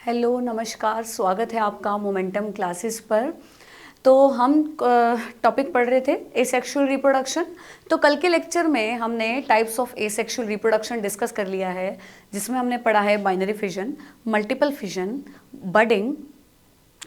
Hello नमस्कार, स्वागत है आपका मोमेंटम क्लासेस पर। तो हम टॉपिक पढ़ रहे थे एसेक्सुअल रिप्रोडक्शन। तो कल के लेक्चर में हमने types of asexual reproduction discuss कर लिया है, जिसमें हमने पढ़ा है binary fission, multiple fission, budding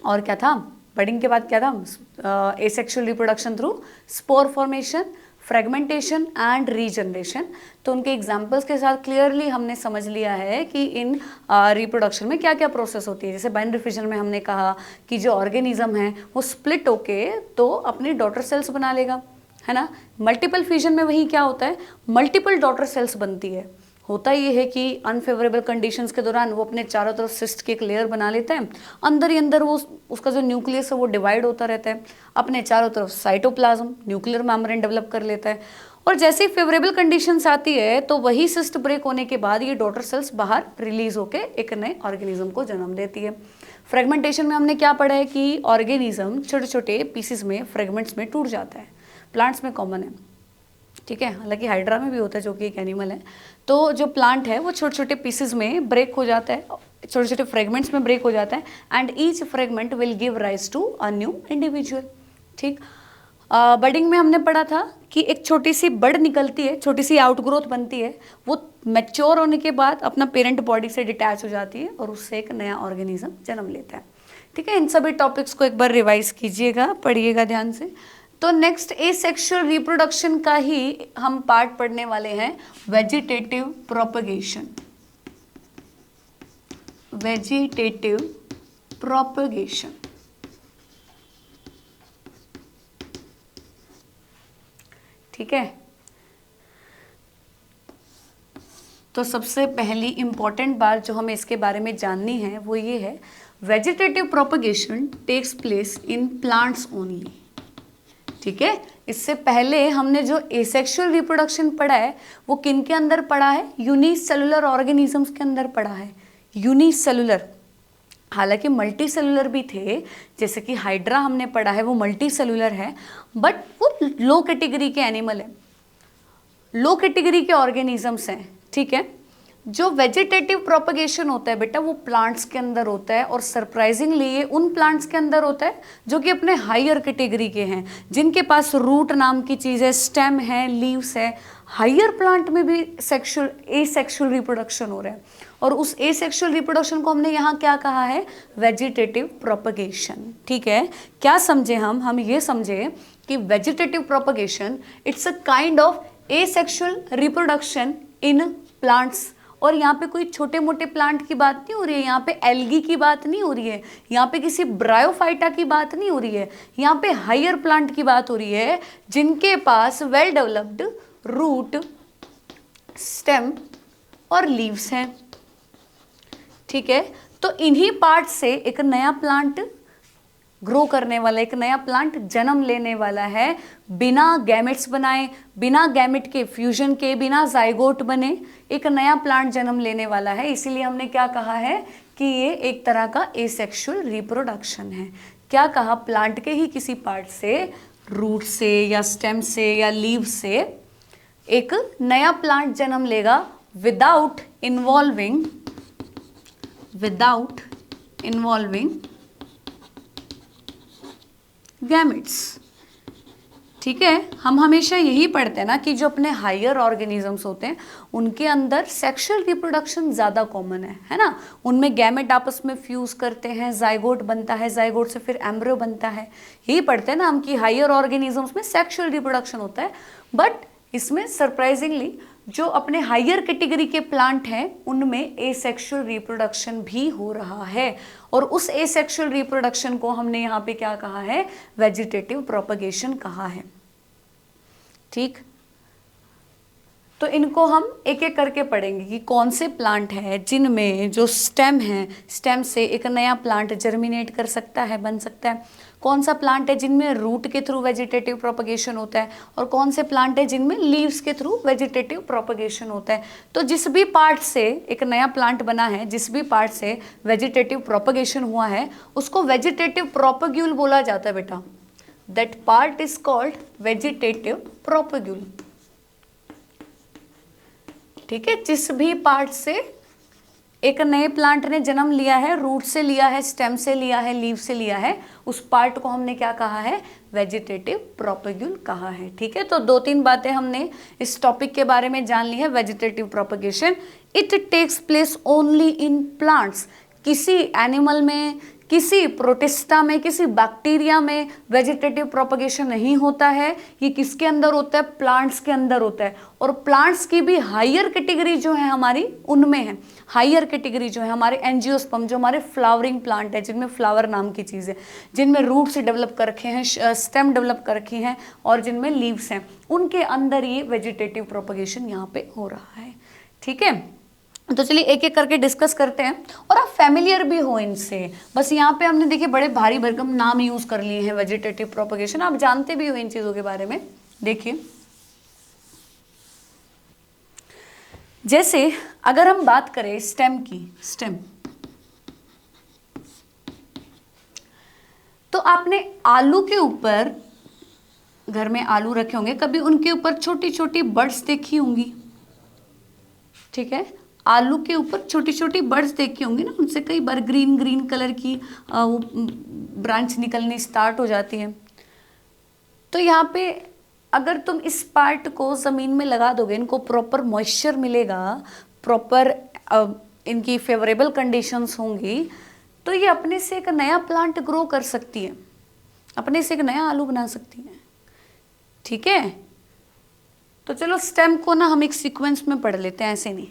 और क्या था, बडिंग के बाद क्या था, asexual reproduction through spore formation, fragmentation and regeneration. तो उनके एग्जाम्पल्स के साथ क्लियरली हमने समझ लिया है कि इन रिप्रोडक्शन में क्या क्या प्रोसेस होती है। जैसे बाइनरी फिजन में हमने कहा कि जो ऑर्गेनिज्म है वो स्प्लिट होके तो अपनी डॉटर सेल्स बना लेगा, है ना। मल्टीपल फिजन में वही क्या होता है, मल्टीपल डॉटर सेल्स बनती है। होता ये है कि अनफेवरेबल कंडीशंस के दौरान वो अपने चारों तरफ सिस्ट की एक लेयर बना लेते हैं, अंदर ही अंदर वो उसका जो न्यूक्लियस है वो डिवाइड होता रहता है, अपने चारों तरफ साइटोप्लाज्म न्यूक्लियर मेम्ब्रेन डेवलप कर लेता है। और जैसे ही फेवरेबल कंडीशंस आती है तो वही सिस्ट ब्रेक होने के बाद ये डॉटर सेल्स बाहर रिलीज होकर एक नए ऑर्गेनिज्म को जन्म देती है। फ्रेगमेंटेशन में हमने क्या पढ़ा है कि ऑर्गेनिज्म छोटे छोटे पीसेस में, फ्रेगमेंट्स में टूट जाता है। प्लांट्स में कॉमन है, ठीक है, हालांकि हाइड्रा में भी होता है जो कि एक एनिमल है। तो जो प्लांट है वो छोटे छोटे पीसेस में ब्रेक हो जाता है, छोटे छोटे फ्रेगमेंट्स में ब्रेक हो जाता है, and each fragment will give rise to a new individual. ठीक। बडिंग में हमने पढ़ा था कि एक छोटी सी बड निकलती है, छोटी सी आउटग्रोथ बनती है, वो मैच्योर होने के बाद अपना पेरेंट बॉडी से डिटैच हो जाती है और उससे एक नया ऑर्गेनिज्म जन्म लेता है। ठीक है, इन सभी टॉपिक्स को एक बार रिवाइज कीजिएगा, पढ़िएगा ध्यान से। तो नेक्स्ट एसेक्सुअल रिप्रोडक्शन का ही हम पार्ट पढ़ने वाले हैं, वेजिटेटिव प्रोपगेशन। वेजिटेटिव प्रोपगेशन, ठीक है। तो सबसे पहली इंपॉर्टेंट बात जो हमें इसके बारे में जाननी है वो ये है, vegetative propagation takes place in plants only. ठीक है, इससे पहले हमने जो एसेक्सुअल रिप्रोडक्शन पढ़ा है वो किन के अंदर पढ़ा है, यूनिसेलुलर ऑर्गेनिजम्स के अंदर पढ़ा है। यूनिसेलुलर, हालांकि मल्टी सेलुलर भी थे, जैसे कि हाइड्रा हमने पढ़ा है वो मल्टी सेलुलर है, बट वो लो कैटेगरी के एनिमल है, लो कैटेगरी के ऑर्गेनिजम्स हैं। ठीक है, जो वेजिटेटिव प्रोपगेशन होता है बेटा वो प्लांट्स के अंदर होता है, और सरप्राइजिंगली ये उन प्लांट्स के अंदर होता है जो कि अपने हायर कैटेगरी के हैं, जिनके पास रूट नाम की चीज़ है, स्टेम है, लीव्स है। हायर प्लांट में भी सेक्सुअल एसेक्सुअल रिप्रोडक्शन हो रहा है, और उस एसेक्सुअल रिप्रोडक्शन को हमने यहाँ क्या कहा है, वेजिटेटिव प्रोपगेशन। ठीक है, क्या समझे हम ये समझे कि vegetative propagation it's a kind of asexual reproduction in plants. और यहाँ पे कोई छोटे मोटे प्लांट की बात नहीं हो रही है, यहाँ पे एल्गी की बात नहीं हो रही है, यहाँ पे किसी ब्रायोफाइटा की बात नहीं हो रही है, यहाँ पे हायर प्लांट की बात हो रही है, जिनके पास वेल डेवलप्ड रूट, स्टेम और लीव्स हैं। ठीक है, तो इन्हीं पार्ट से एक नया प्लांट ग्रो करने वाला, एक नया प्लांट जन्म लेने वाला है, बिना गैमेट्स बनाए, बिना गैमेट के फ्यूजन के, बिना जाइगोट बने एक नया प्लांट जन्म लेने वाला है। इसीलिए हमने क्या कहा है कि ये एक तरह का एसेक्सुअल रिप्रोडक्शन है। क्या कहा, प्लांट के ही किसी पार्ट से, रूट से या स्टेम से या लीव से एक नया प्लांट जन्म लेगा विदाउट इन्वॉल्विंग गैमेट्स। ठीक है, हम हमेशा यही पढ़ते हैं ना कि जो अपने हायर ऑर्गेनिजम्स होते हैं उनके अंदर सेक्सुअल रिप्रोडक्शन ज़्यादा कॉमन है ना। उनमें गैमेट आपस में फ्यूज करते हैं, जाइगोट बनता है, जाइगोट से फिर एम्ब्रियो बनता है। यही पढ़ते हैं ना हम कि हायर ऑर्गेनिजम्स में सेक्सुअल रिप्रोडक्शन होता है, बट इसमें सरप्राइजिंगली जो अपने हायर कैटेगरी के प्लांट हैं उनमें एसेक्सुअल रिप्रोडक्शन भी हो रहा है, और उस एसेक्सुअल रिप्रोडक्शन को हमने यहाँ पे क्या कहा है, वेजिटेटिव प्रोपगेशन कहा है। ठीक, तो इनको हम एक एक करके पढ़ेंगे कि कौन से प्लांट हैं जिनमें जो स्टेम है, स्टेम से एक नया प्लांट जर्मिनेट कर सकता है, बन सकता है। कौन सा प्लांट है जिनमें रूट के थ्रू वेजिटेटिव प्रोपगेशन होता है, और कौन से प्लांट है जिनमें लीव्स के थ्रू वेजिटेटिव प्रोपगेशन होता है। तो जिस भी पार्ट से एक नया प्लांट बना है, जिस भी पार्ट से वेजिटेटिव प्रोपगेशन हुआ है, उसको वेजिटेटिव प्रोपग्यूल बोला जाता है बेटा। That part is called vegetative propagule. ठीक है, जिस भी पार्ट से एक नए प्लांट ने जन्म लिया है, रूट से लिया है, स्टेम से लिया है, लीव से लिया है, उस पार्ट को हमने क्या कहा है, वेजिटेटिव प्रोपेग्यूल कहा है। ठीक है, तो 2-3 बातें हमने इस टॉपिक के बारे में जान ली है। Vegetative propagation, it takes place only in plants. किसी एनिमल में, किसी प्रोटिस्टा में, किसी बैक्टीरिया में वेजिटेटिव प्रोपगेशन नहीं होता है। ये किसके अंदर होता है, प्लांट्स के अंदर होता है। और प्लांट्स की भी हायर कैटेगरी जो है हमारी, उनमें है। हायर कैटेगरी जो है हमारे एंजियोस्पर्म, जो हमारे फ्लावरिंग प्लांट है, जिनमें फ्लावर नाम की चीज़ है, जिनमें रूट्स डेवलप कर रखे हैं, स्टेम डेवलप कर रखी हैं, और जिनमें लीव्स हैं, उनके अंदर ये वेजिटेटिव प्रोपगेशन यहाँ पे हो रहा है। ठीक है, तो चलिए एक एक करके डिस्कस करते हैं, और आप फैमिलियर भी हो इनसे। बस यहाँ पे हमने देखिए बड़े भारी भरकम नाम यूज कर लिए हैं वेजिटेटिव प्रोपगेशन, आप जानते भी हो इन चीजों के बारे में। देखिए जैसे अगर हम बात करें स्टेम की, स्टेम, तो आपने आलू के ऊपर, घर में आलू रखे होंगे, कभी उनके ऊपर छोटी छोटी बर्ड्स देखी होंगी। ठीक है, आलू के ऊपर छोटी छोटी बर्ड्स देखी होंगी ना, उनसे कई बार ग्रीन ग्रीन कलर की वो ब्रांच निकलनी स्टार्ट हो जाती है। तो यहाँ पे अगर तुम इस पार्ट को ज़मीन में लगा दोगे, इनको प्रॉपर मॉइस्चर मिलेगा, प्रॉपर इनकी फेवरेबल कंडीशंस होंगी, तो ये अपने से एक नया प्लांट ग्रो कर सकती है, अपने से एक नया आलू बना सकती है। ठीक है, तो चलो स्टेम को ना हम एक सीक्वेंस में पढ़ लेते हैं, ऐसे नहीं।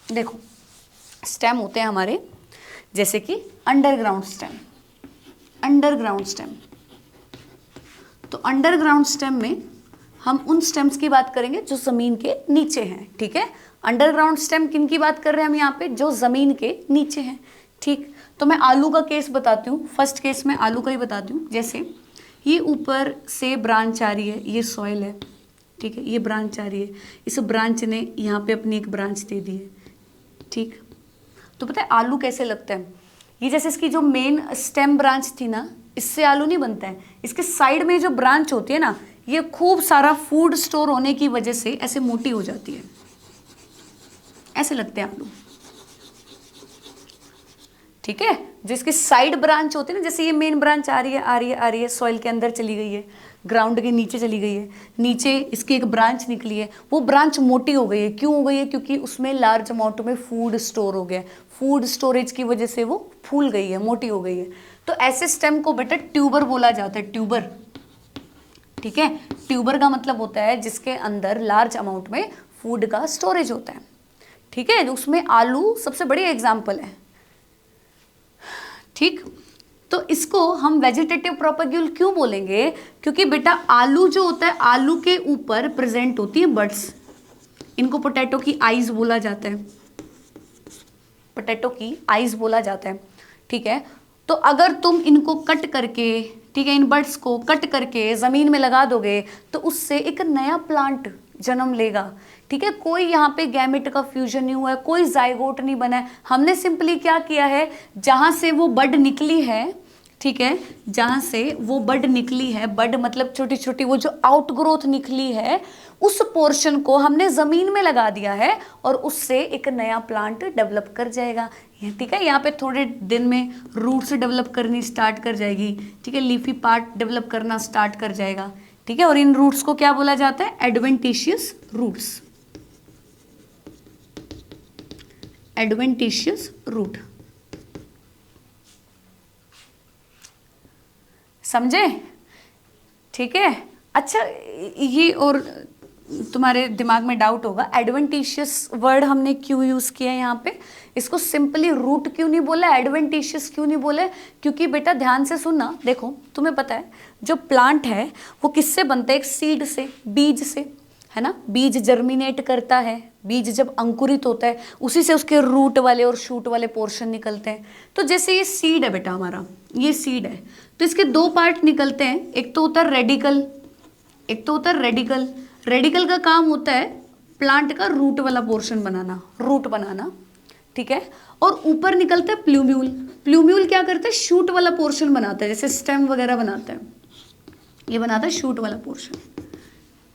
देखो स्टेम होते हैं हमारे, जैसे कि अंडरग्राउंड स्टेम, अंडरग्राउंड स्टेम। तो अंडरग्राउंड स्टेम में हम उन स्टेम्स की बात करेंगे जो जमीन के नीचे हैं। ठीक है, अंडरग्राउंड स्टेम किन की बात कर रहे हैं हम यहाँ पे, जो जमीन के नीचे हैं। ठीक, तो मैं आलू का केस बताती हूँ, फर्स्ट केस में आलू का ही बताती हूँ। जैसे ये ऊपर से ब्रांच आ रही है, ये सॉइल है। ठीक है, ये ब्रांच आ रही है, इस ब्रांच ने यहाँ पे अपनी एक ब्रांच दे दी है। ठीक, तो पता है आलू कैसे लगता है, ये जैसे इसकी जो मेन स्टेम ब्रांच थी ना, इससे आलू नहीं बनता है। इसके साइड में जो ब्रांच होती है ना, ये खूब सारा फूड स्टोर होने की वजह से ऐसे मोटी हो जाती है, ऐसे लगते हैं आलू। ठीक है, जिसकी साइड ब्रांच होती है ना, जैसे ये मेन ब्रांच आ रही है, आ रही है, आ रही है, सॉइल के अंदर चली गई है, ग्राउंड के नीचे चली गई है, नीचे इसकी एक ब्रांच निकली है, वो ब्रांच मोटी हो गई है। क्यों हो गई है, क्योंकि उसमें लार्ज अमाउंट में फूड स्टोर हो गया, फूड स्टोरेज की वजह से वो फूल गई है, मोटी हो गई है। तो ऐसे स्टेम को बेटा ट्यूबर बोला जाता है, ट्यूबर। ठीक है, ट्यूबर का मतलब होता है जिसके अंदर लार्ज अमाउंट में फूड का स्टोरेज होता है। ठीक है, उसमें आलू सबसे बड़ी एग्जाम्पल है। ठीक, तो इसको हम वेजिटेटिव प्रोपेग्यूल क्यों बोलेंगे, क्योंकि बेटा आलू जो होता है, आलू के ऊपर प्रेजेंट होती है बर्ड्स, इनको पोटैटो की आईज बोला जाता है, पोटैटो की आईज बोला जाता है। ठीक है, तो अगर तुम इनको कट करके, ठीक है, इन बर्ड्स को कट करके ज़मीन में लगा दोगे, तो उससे एक नया प्लांट जन्म लेगा। ठीक है, कोई यहाँ पे गैमेट का फ्यूजन नहीं हुआ है, कोई जाइगोट नहीं बना है। हमने सिंपली क्या किया है, जहाँ से वो बड निकली है, ठीक है, जहाँ से वो बड निकली है, बड मतलब छोटी छोटी वो जो आउटग्रोथ निकली है, उस पोर्शन को हमने ज़मीन में लगा दिया है, और उससे एक नया प्लांट डेवलप कर जाएगा। ठीक है, यहाँ पे थोड़े दिन में रूट्स डेवलप करनी स्टार्ट कर जाएगी। ठीक है, लीफी पार्ट डेवलप करना स्टार्ट कर जाएगा। ठीक है, और इन रूट्स को क्या बोला जाता है, एडवेंटिशियस रूट्स, एडवेंटिशियस रूट। समझे? ठीक है, अच्छा ये और तुम्हारे दिमाग में डाउट होगा, एडवेंटिशियस वर्ड हमने क्यों यूज किया है यहाँ पे, इसको सिंपली रूट क्यों नहीं बोला, एडवेंटिशियस क्यों नहीं बोले, क्योंकि बेटा ध्यान से सुनना, देखो तुम्हें पता है जो प्लांट है वो किससे बनता है, एक सीड से, बीज से, है ना। बीज जर्मिनेट करता है, बीज जब अंकुरित होता है उसी से उसके रूट वाले और शूट वाले पोर्शन निकलते हैं। तो जैसे ये सीड है बेटा हमारा, ये सीड है, तो इसके दो पार्ट निकलते हैं, एक तो होता है रेडिकल, एक तो होता है रेडिकल। रेडिकल का काम होता है प्लांट का रूट वाला पोर्शन बनाना, रूट बनाना। ठीक है, और ऊपर निकलता है प्लूम्यूल। प्लूम्यूल क्या करता है, शूट वाला पोर्शन बनाता है, जैसे स्टेम वगैरह बनाता है, ये बनाता है शूट वाला पोर्शन।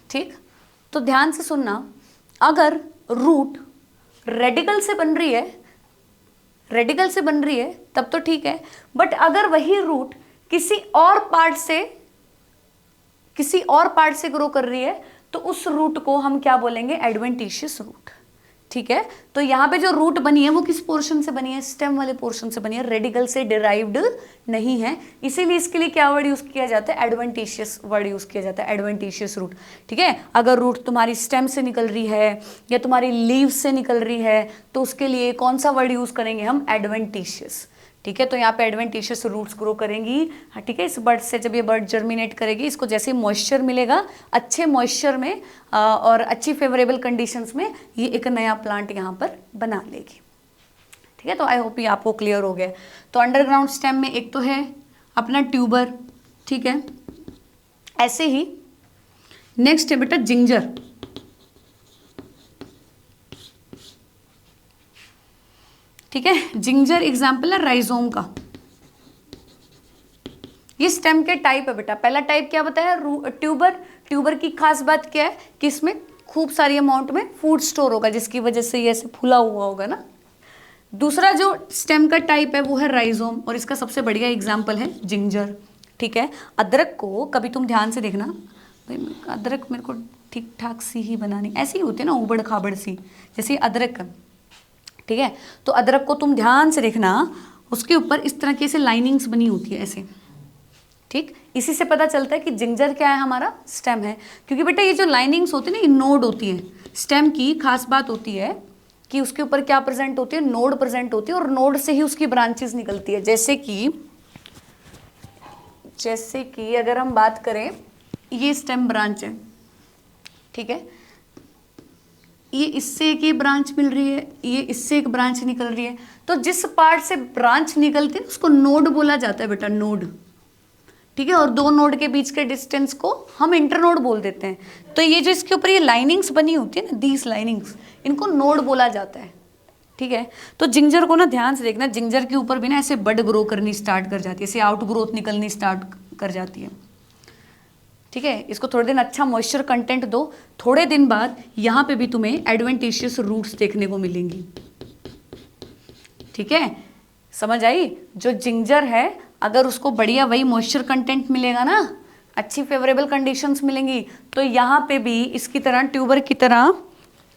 ठीक, तो ध्यान से सुनना, अगर रूट रेडिकल से बन रही है रेडिकल से बन रही है तब तो ठीक है, बट अगर वही रूट किसी और पार्ट से ग्रो कर रही है तो उस रूट को हम क्या बोलेंगे, एडवेंटिशियस रूट। ठीक है, तो यहाँ पे जो रूट बनी है वो किस पोर्शन से बनी है, स्टेम वाले पोर्शन से बनी है, रेडिकल से डिराइव्ड नहीं है, इसीलिए इसके लिए क्या वर्ड यूज किया जाता है, एडवेंटिशियस वर्ड यूज किया जाता है, एडवेंटिशियस रूट। ठीक है, अगर रूट तुम्हारी स्टेम से निकल रही है या तुम्हारी लीव से निकल रही है तो उसके लिए कौन सा वर्ड यूज करेंगे हम, एडवेंटिशियस। ठीक है, तो यहाँ पे एडवेंटिशियस रूट्स ग्रो करेंगी। ठीक है, इस बर्ड से जब ये बर्ड जर्मिनेट करेगी, इसको जैसे मॉइस्चर मिलेगा, अच्छे मॉइस्चर में और अच्छी फेवरेबल कंडीशंस में ये एक नया प्लांट यहाँ पर बना लेगी। ठीक है, तो आई होप ये आपको क्लियर हो गया। तो अंडरग्राउंड स्टेम में एक तो है अपना ट्यूबर। ठीक है, ऐसे ही नेक्स्ट है बेटा जिंजर। ठीक है, जिंजर एग्जाम्पल है राइजोम का। ये स्टेम के टाइप है बेटा। पहला टाइप क्या बताया, ट्यूबर। ट्यूबर की खास बात क्या है कि इसमें खूब सारी अमाउंट में फूड स्टोर होगा, जिसकी वजह से ये ऐसे फूला हुआ होगा ना। दूसरा जो स्टेम का टाइप है वो है राइजोम, और इसका सबसे बढ़िया एग्जाम्पल है जिंजर। ठीक है, अदरक को कभी तुम ध्यान से देखना भाई, अदरक मेरे को ठीक ठाक सी ही बनानी, ऐसी ही होती है ना, उबड़ खाबड़ सी, जैसे अदरक। ठीक है, तो अदरक को तुम ध्यान से देखना, उसके ऊपर इस तरह की ऐसे लाइनिंग्स बनी होती है ऐसे। ठीक, इसी से पता चलता है कि जिंजर क्या है, हमारा स्टेम है। क्योंकि बेटा ये जो लाइनिंग्स होती है ना, ये नोड होती है। स्टेम की खास बात होती है कि उसके ऊपर क्या प्रेजेंट होती है, नोड प्रेजेंट होती है, और नोड से ही उसकी ब्रांचेस निकलती है। जैसे कि अगर हम बात करें, ये स्टेम ब्रांच है। ठीक है, ये इससे एक ये ब्रांच मिल रही है, ये इससे एक ब्रांच निकल रही है, तो जिस पार्ट से ब्रांच निकलती है उसको नोड बोला जाता है बेटा, नोड। ठीक है, और दो नोड के बीच के डिस्टेंस को हम इंटरनोड बोल देते हैं। तो ये जो इसके ऊपर ये लाइनिंग्स बनी होती है ना, दीज लाइनिंग्स, इनको नोड बोला जाता है। ठीक है, तो जिंजर को ना ध्यान से देखना, जिंजर के ऊपर भी ना ऐसे बड ग्रो करनी स्टार्ट कर जाती है, ऐसे आउट ग्रोथ निकलनी स्टार्ट कर जाती है। ठीक है, इसको थोड़े दिन अच्छा मॉइस्चर कंटेंट दो, थोड़े दिन बाद यहाँ पे भी तुम्हें एडवेंटिशियस रूट्स देखने को मिलेंगी। ठीक है, समझ आई। जो जिंजर है अगर उसको बढ़िया वही मॉइस्चर कंटेंट मिलेगा ना, अच्छी फेवरेबल कंडीशंस मिलेंगी, तो यहाँ पे भी इसकी तरह ट्यूबर की तरह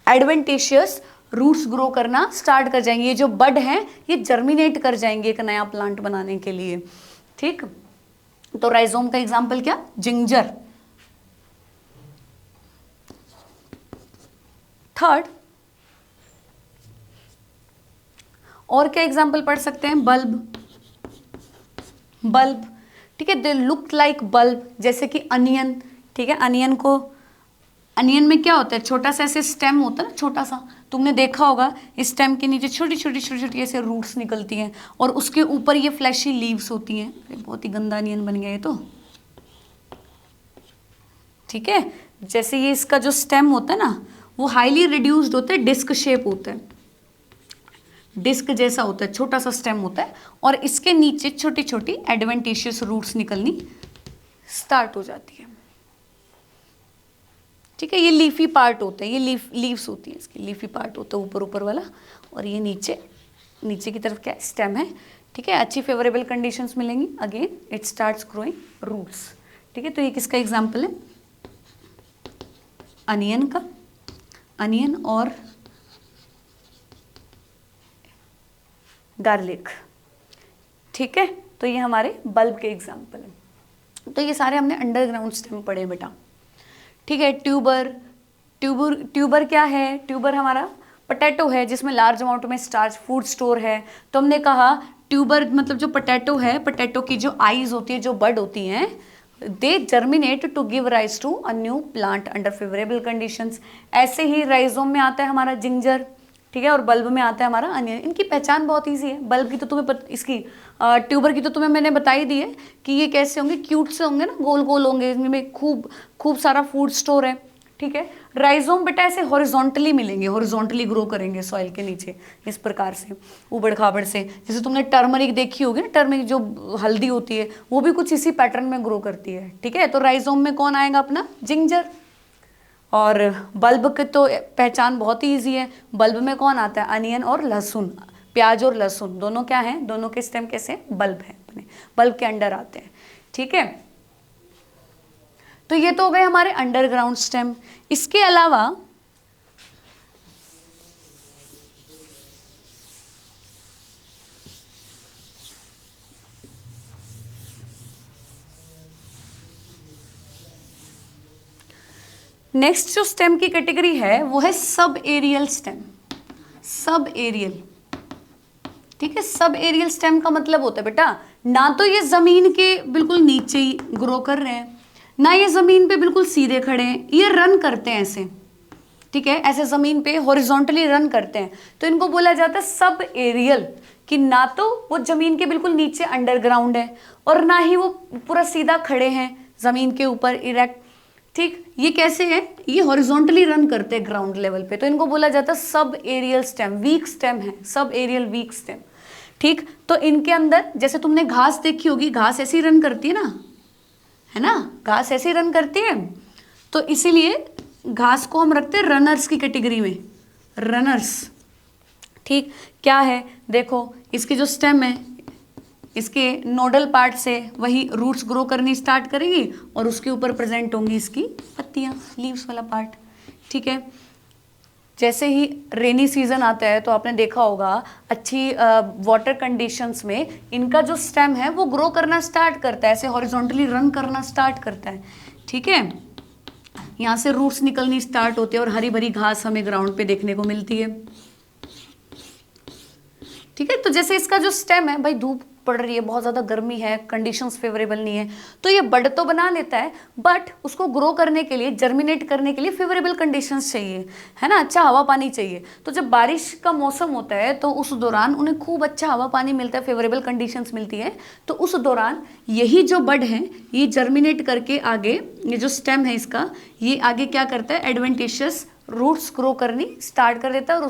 एडवेंटिशियस रूट्स ग्रो करना स्टार्ट कर जाएंगे। ये जो बड हैं ये जर्मिनेट कर जाएंगे एक नया प्लांट बनाने के लिए। ठीक, तो राइजोम का एग्जाम्पल क्या, जिंजर। थर्ड, और क्या एग्जाम्पल पढ़ सकते हैं, बल्ब। बल्ब, ठीक है, दे लुक लाइक बल्ब, जैसे कि अनियन। ठीक है, अनियन में क्या होता है, छोटा सा ऐसे स्टेम होता है ना, छोटा सा, तुमने देखा होगा, इस स्टेम के नीचे छोटी छोटी ऐसे रूट्स निकलती हैं, और उसके ऊपर ये फ्लैशी लीव्स होती हैं। बहुत ही गंदा अनियन बन गया ये तो। ठीक है, जैसे ये इसका जो स्टेम होता है ना, वो हाईली रिड्यूस्ड होता है, डिस्क शेप होता है, डिस्क जैसा होता है, छोटा सा स्टेम होता है, और इसके नीचे छोटी छोटी एडवेंटिशियस रूट्स निकलनी स्टार्ट हो जाती है। ठीक है, ये लीफी पार्ट होता है, ये लीव्स होती है, इसकी लीफी पार्ट होता है ऊपर वाला, और ये नीचे की तरफ क्या स्टेम है। ठीक है, अच्छी फेवरेबल कंडीशंस मिलेंगी, again it starts growing roots. ठीक है, तो ये किसका एग्जाम्पल है, अनियन का, अनियन और गार्लिक। ठीक है, तो ये हमारे बल्ब के एग्जाम्पल हैं। तो ये सारे हमने अंडरग्राउंड स्टेम पढ़े बेटा। ठीक है, ट्यूबर क्या है, ट्यूबर हमारा पोटैटो है जिसमें लार्ज अमाउंट में स्टार्च फूड स्टोर है। तो हमने कहा ट्यूबर मतलब जो पोटैटो है, पोटैटो की जो आईज होती है, जो बड होती हैं, they germinate to give rise to a new plant under favourable conditions. ऐसे ही राइजोम में आता है हमारा जिंजर। ठीक है, और बल्ब में आता है हमारा अनियन। इनकी पहचान बहुत ईजी है। बल्ब की तो तुम्हें इसकी ट्यूबर की तो तुम्हें मैंने बताई दी है कि ये कैसे होंगे, क्यूट से होंगे ना, गोल गोल होंगे, इनमें खूब सारा फूड स्टोर है। ठीक है, राइजोम बेटा ऐसे हॉरिजॉन्टली मिलेंगे, हॉरिजॉन्टली ग्रो करेंगे सॉइल के नीचे इस प्रकार से, उबड़ खाबड़ से। जैसे तुमने टर्मरिक देखी होगी ना, टर्मरिक जो हल्दी होती है वो भी कुछ इसी पैटर्न में ग्रो करती है। ठीक है, तो राइजोम में कौन आएगा अपना, जिंजर। और बल्ब की तो पहचान बहुत ही ईजी है, बल्ब में कौन आता है, अनियन और लहसुन। प्याज और लहसुन दोनों क्या हैं, दोनों के स्टेम कैसे, बल्ब है, अपने बल्ब के अंडर आते हैं, ठीक है। तो ये तो हो गए हमारे अंडरग्राउंड स्टेम। इसके अलावा नेक्स्ट जो स्टेम की कैटेगरी है वो है sub aerial stem. Sub aerial, ठीक है। सब एरियल स्टेम का मतलब होता है बेटा, ना तो ये जमीन के बिल्कुल नीचे ही ग्रो कर रहे हैं, ना ये जमीन पे बिल्कुल सीधे खड़े हैं, ये रन करते हैं ऐसे, ठीक है, ऐसे जमीन पे हॉरिजॉन्टली रन करते हैं, तो इनको बोला जाता है सब एरियल। कि ना तो वो जमीन के बिल्कुल नीचे अंडरग्राउंड है और ना ही वो पूरा सीधा खड़े हैं जमीन के ऊपर इरेक्ट, ठीक। ये कैसे है, ये हॉरिजॉन्टली रन करते हैं ग्राउंड लेवल पे, तो इनको बोला जाता है sub aerial stem. Week stem है सब एरियल, वीक स्टेम, ठीक। तो इनके अंदर जैसे तुमने घास देखी होगी, घास ऐसी रन करती है ना, है ना, घास ऐसी रन करती है, तो इसीलिए घास को हम रखते हैं रनर्स की कैटेगरी में, रनर्स, ठीक। क्या है, देखो इसकी जो स्टेम है, इसके नोडल पार्ट से वही रूट्स ग्रो करनी स्टार्ट करेगी और उसके ऊपर प्रेजेंट होंगी इसकी पत्तियां, लीव्स वाला पार्ट, ठीक है। जैसे ही रेनी सीजन आता है तो आपने देखा होगा अच्छी वाटर कंडीशंस में इनका जो स्टेम है वो ग्रो करना स्टार्ट करता है, ऐसे हॉरिजॉन्टली रन करना स्टार्ट करता है, ठीक है। यहाँ से रूट्स निकलनी स्टार्ट होते हैं और हरी भरी घास हमें ग्राउंड पे देखने को मिलती है, ठीक है। तो जैसे इसका जो स्टेम है, भाई धूप पड़ रही है, बहुत ज़्यादा गर्मी है, कंडीशंस फेवरेबल नहीं है, तो ये बड तो बना लेता है, बट उसको ग्रो करने के लिए, जर्मिनेट करने के लिए फेवरेबल कंडीशंस चाहिए, है ना, अच्छा हवा पानी चाहिए। तो जब बारिश का मौसम होता है तो उस दौरान उन्हें खूब अच्छा हवा पानी मिलता है, फेवरेबल कंडीशंस मिलती है, तो उस दौरान यही जो बड है ये जर्मिनेट करके आगे, ये जो स्टेम है इसका, ये आगे क्या करता है, एडवेंटिशियस रूट्स ग्रो करनी स्टार्ट कर देता है और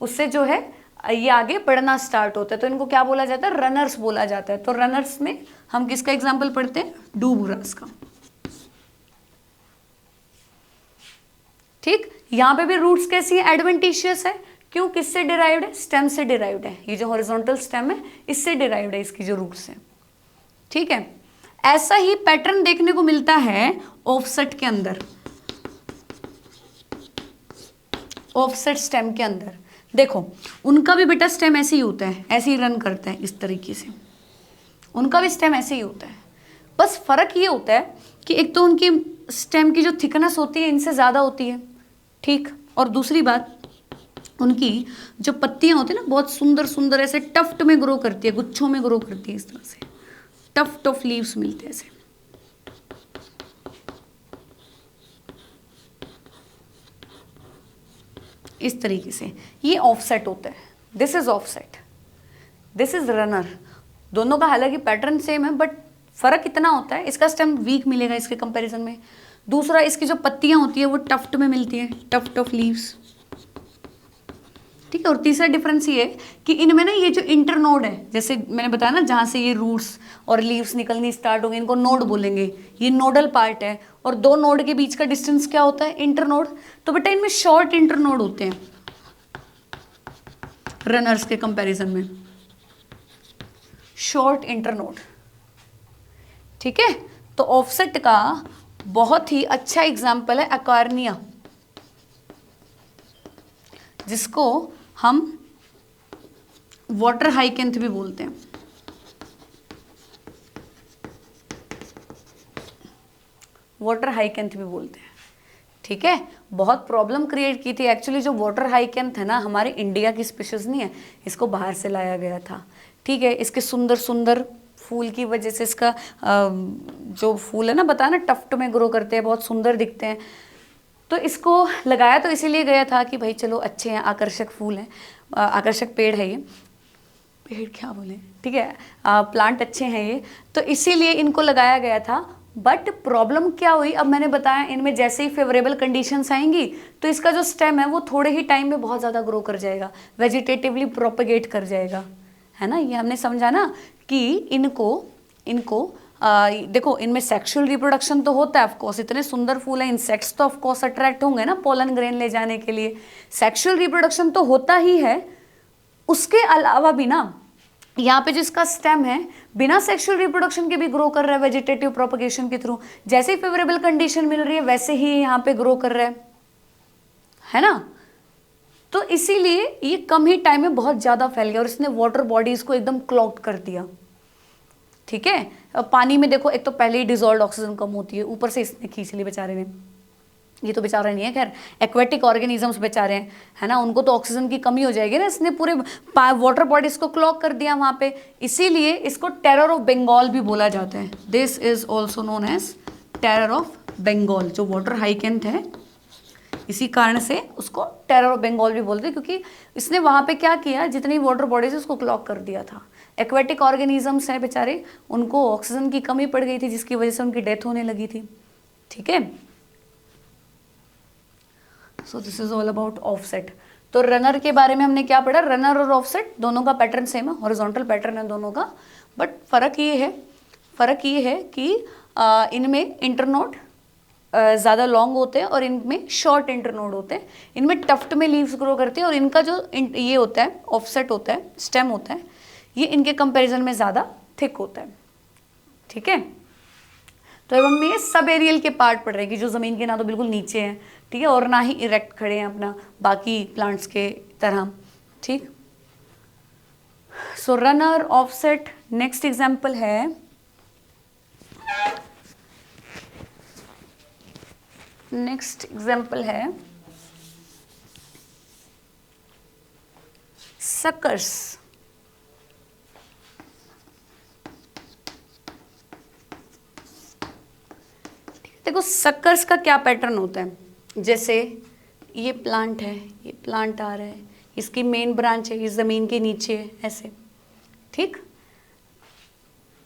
उससे जो है ये आगे बढ़ना स्टार्ट होता है, तो इनको क्या बोला जाता है, रनर्स बोला जाता है। तो रनर्स में हम किसका एग्जांपल पढ़ते हैं, डूब ग्रास का, ठीक। यहां पे भी रूट्स कैसी है, एडवेंटिशियस है, क्यों, किससे डिराइव्ड है, स्टेम से डिराइव्ड है, ये जो हॉरिजॉन्टल स्टेम है इससे डिराइव्ड है इसकी जो रूट्स है, ठीक है। ऐसा ही पैटर्न देखने को मिलता है ऑफसेट के अंदर, ऑफसेट स्टेम के अंदर देखो उनका भी बेटा स्टेम ऐसे ही होता है, ऐसे ही रन करता है इस तरीके से, उनका भी स्टेम ऐसे ही होता है। बस फर्क ये होता है कि एक तो उनकी स्टेम की जो थिकनेस होती है इनसे ज़्यादा होती है, ठीक। और दूसरी बात, उनकी जो पत्तियां होती है ना बहुत सुंदर सुंदर ऐसे टफ्ट में ग्रो करती है, गुच्छों में ग्रो करती है, इस तरह से टफ्ट ऑफ लीव्स मिलते हैं ऐसे, इस तरीके से। ये ऑफसेट होता है, this is offset, this is runner. दोनों का हालांकि पैटर्न सेम है बट फर्क इतना होता है, इसका स्टेम वीक मिलेगा इसके कंपैरिजन में, दूसरा इसकी जो पत्तियां होती है वो टफ्ट में मिलती है, टफ्ट ऑफ लीव्स, ठीक है। और तीसरा डिफरेंस ये है कि इनमें ना ये जो इंटरनोड है, जैसे मैंने बताया ना जहाँ से ये रूट्स और लीव्स निकलनी स्टार्ट होंगे इनको नोड बोलेंगे, ये नोडल पार्ट है, और दो नोड के बीच का डिस्टेंस क्या होता है, इंटरनोड। तो बेटा इनमें शॉर्ट इंटरनोड होते हैं रनर्स के कंपैरिजन में, शॉर्ट इंटरनोड, ठीक है। तो ऑफसेट का बहुत ही अच्छा एग्जाम्पल है अकार्निया, जिसको हम वाटर हाइकेंथ भी बोलते हैं, वाटर हाइकेंथ भी बोलते हैं, ठीक है। बहुत प्रॉब्लम क्रिएट की थी एक्चुअली, जो वाटर हाइकेंथ है ना हमारे इंडिया की स्पीशीज नहीं है, इसको बाहर से लाया गया था, ठीक है। इसके सुंदर सुंदर फूल की वजह से, इसका जो फूल है ना बताया ना टफ्ट में ग्रो करते हैं, बहुत सुंदर दिखते हैं, तो इसको लगाया तो इसीलिए गया था कि भाई चलो अच्छे हैं, आकर्षक फूल हैं, आकर्षक पेड़ है ये, पेड़ क्या बोले, ठीक है, प्लांट अच्छे हैं ये, तो इसीलिए इनको लगाया गया था। बट प्रॉब्लम क्या हुई, अब मैंने बताया इनमें जैसे ही फेवरेबल कंडीशंस आएंगी तो इसका जो स्टेम है वो थोड़े ही टाइम में बहुत ज़्यादा ग्रो कर जाएगा, वेजिटेटिवली प्रोपेगेट कर जाएगा, है ना। ये हमने समझा ना कि इनको देखो इनमें सेक्सुअल रिप्रोडक्शन तो होता है ऑफकोर्स, इतने सुंदर फूल हैं, इंसेक्ट्स तो ऑफकोर्स अट्रैक्ट होंगे ना पोलन ग्रेन ले जाने के लिए, सेक्सुअल रिप्रोडक्शन तो होता ही है, उसके अलावा भी ना यहाँ पे जो इसका स्टेम है बिना सेक्सुअल रिप्रोडक्शन के भी ग्रो कर रहा है वेजिटेटिव प्रोपगेशन के थ्रू। जैसे ही फेवरेबल कंडीशन मिल रही है वैसे ही यहाँ पे ग्रो कर रहा है ना। तो इसीलिए ये कम ही टाइम में बहुत ज़्यादा फैल गया और इसने वाटर बॉडीज को एकदम क्लॉग कर दिया। ठीक है, अब पानी में देखो एक तो पहले ही डिजॉल्व ऑक्सीजन कम होती है, ऊपर से इसने खींच ली बेचारे ने। ये तो बेचारा नहीं है, खैर एक्वेटिक ऑर्गेनिजम्स बेचारे हैं, है ना, उनको तो ऑक्सीजन की कमी हो जाएगी ना। इसने पूरे वाटर बॉडीज को क्लॉग कर दिया वहाँ पे, इसीलिए इसको टेरर ऑफ बंगाल भी बोला जाता है। This is also known as terror of Bengal. जो वाटर हाइकेंथ है इसी कारण से उसको टेरर ऑफ बंगाल भी बोलते हैं, क्योंकि इसने वहाँ पे क्या किया, जितनी वाटर बॉडीज उसको क्लॉग कर दिया था। एक्वेटिक ऑर्गेनिजम्स हैं बेचारे, उनको ऑक्सीजन की कमी पड़ गई थी जिसकी वजह से उनकी डेथ होने लगी थी। ठीक है, so this is all about offset. तो रनर के बारे में हमने क्या पढ़ा, रनर और ऑफसेट दोनों का पैटर्न सेम है, हॉरिजॉन्टल पैटर्न है दोनों का, बट फर्क ये है कि इनमें इंटरनोड ज़्यादा लॉन्ग होते हैं और इनमें शॉर्ट इंटरनोड होते हैं। इनमें टफ्ट में लीव्स ग्रो करती है और इनका जो ये होता है ऑफसेट होता है, स्टेम होता है, ये इनके कंपैरिजन में ज़्यादा थिक होता है। ठीक है, तो अब हम ये सब एरियल के पार्ट पढ़ रहे हैं कि जो ज़मीन के ना तो बिल्कुल नीचे हैं, ठीक है, और ना ही इरेक्ट खड़े हैं अपना बाकी प्लांट्स के तरह। ठीक, सो रनर, ऑफसेट। नेक्स्ट एग्जाम्पल है सकर्स। देखो सकर्स का क्या पैटर्न होता है, जैसे ये प्लांट है, ये प्लांट आ रहा है, इसकी मेन ब्रांच है, ये ज़मीन के नीचे है ऐसे। ठीक,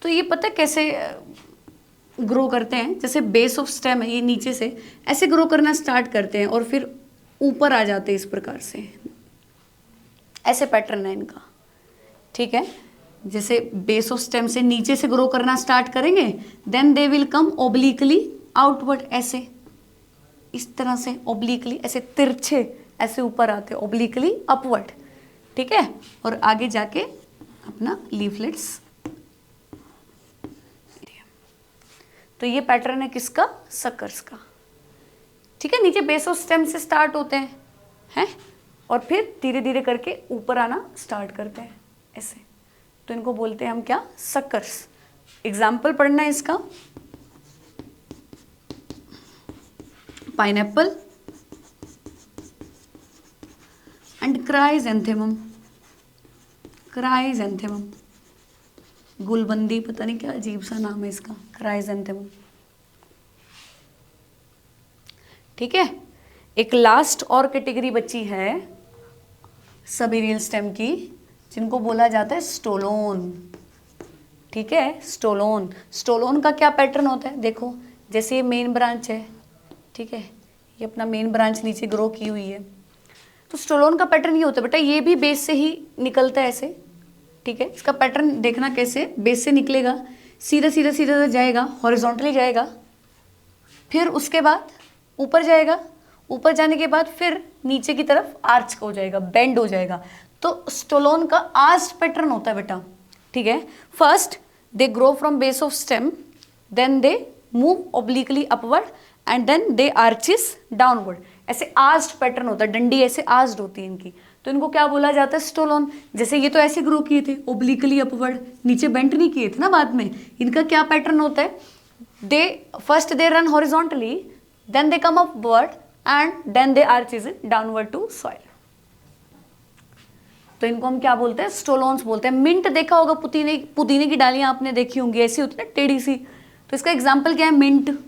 तो ये पता है कैसे ग्रो करते हैं, जैसे बेस ऑफ स्टेम है, ये नीचे से ऐसे ग्रो करना स्टार्ट करते हैं और फिर ऊपर आ जाते हैं इस प्रकार से, ऐसे पैटर्न है इनका। ठीक है, जैसे बेस ऑफ स्टेम से नीचे से ग्रो करना स्टार्ट करेंगे, then they will come obliquely outward, ऐसे इस तरह से ओब्लिकली, ऐसे तिरछे ऐसे ऊपर आते हैं, ओब्लिकली अपवर्ड। ठीक है, और आगे जाके अपना लीफलेट्स। तो ये पैटर्न है किसका, सकर्स का। ठीक है, नीचे बेस ऑफ स्टेम से स्टार्ट होते हैं और फिर धीरे धीरे करके ऊपर आना स्टार्ट करते हैं ऐसे। तो इनको बोलते हैं हम क्या, सकर्स। एग्जाम्पल पढ़ना है इसका, पाइनएप्पल एंड क्राइजेंथेमम। क्राइजेंथेमम, गुलबंदी, पता नहीं क्या अजीब सा नाम है इसका, क्राइजेंथेमम। ठीक है, एक लास्ट और कैटेगरी बची है सब एरियल स्टेम की, जिनको बोला जाता है स्टोलोन। ठीक है, स्टोलोन। स्टोलोन का क्या पैटर्न होता है, देखो जैसे ये मेन ब्रांच है, ठीक है, ये अपना मेन ब्रांच नीचे ग्रो की हुई है, तो स्टोलोन का पैटर्न ये होता है बेटा, ये भी बेस से ही निकलता है ऐसे। ठीक है, इसका पैटर्न देखना कैसे, बेस से निकलेगा, सीधा सीधा सीधा जाएगा, हॉरिजॉन्टली जाएगा, फिर उसके बाद ऊपर जाएगा, ऊपर जाने के बाद फिर नीचे की तरफ आर्च हो जाएगा, बेंड हो जाएगा। तो स्टोलोन का आर्च पैटर्न होता है बेटा। ठीक है, first they grow from base of stem, then they move obliquely upward and then they arches downward. ऐसे आर्च्ड पैटर्न होता है, डंडी ऐसे आर्च्ड होती है इनकी, तो इनको क्या बोला जाता है, स्टोलोन। जैसे ये तो ऐसे ग्रो किए थे ओब्लिकली अपवर्ड, नीचे बेंट नहीं किए थे ना बाद में, इनका क्या पैटर्न होता है, they first they run horizontally, then they come upward and then they arches it downward to soil. तो इनको हम क्या बोलते हैं, स्टोलोन्स बोलते हैं। मिंट देखा होगा, पुदीने की डालियां आपने देखी होंगी, ऐसी होती है ना टेढ़ी सी, तो इसका एग्जाम्पल क्या है, मिंट,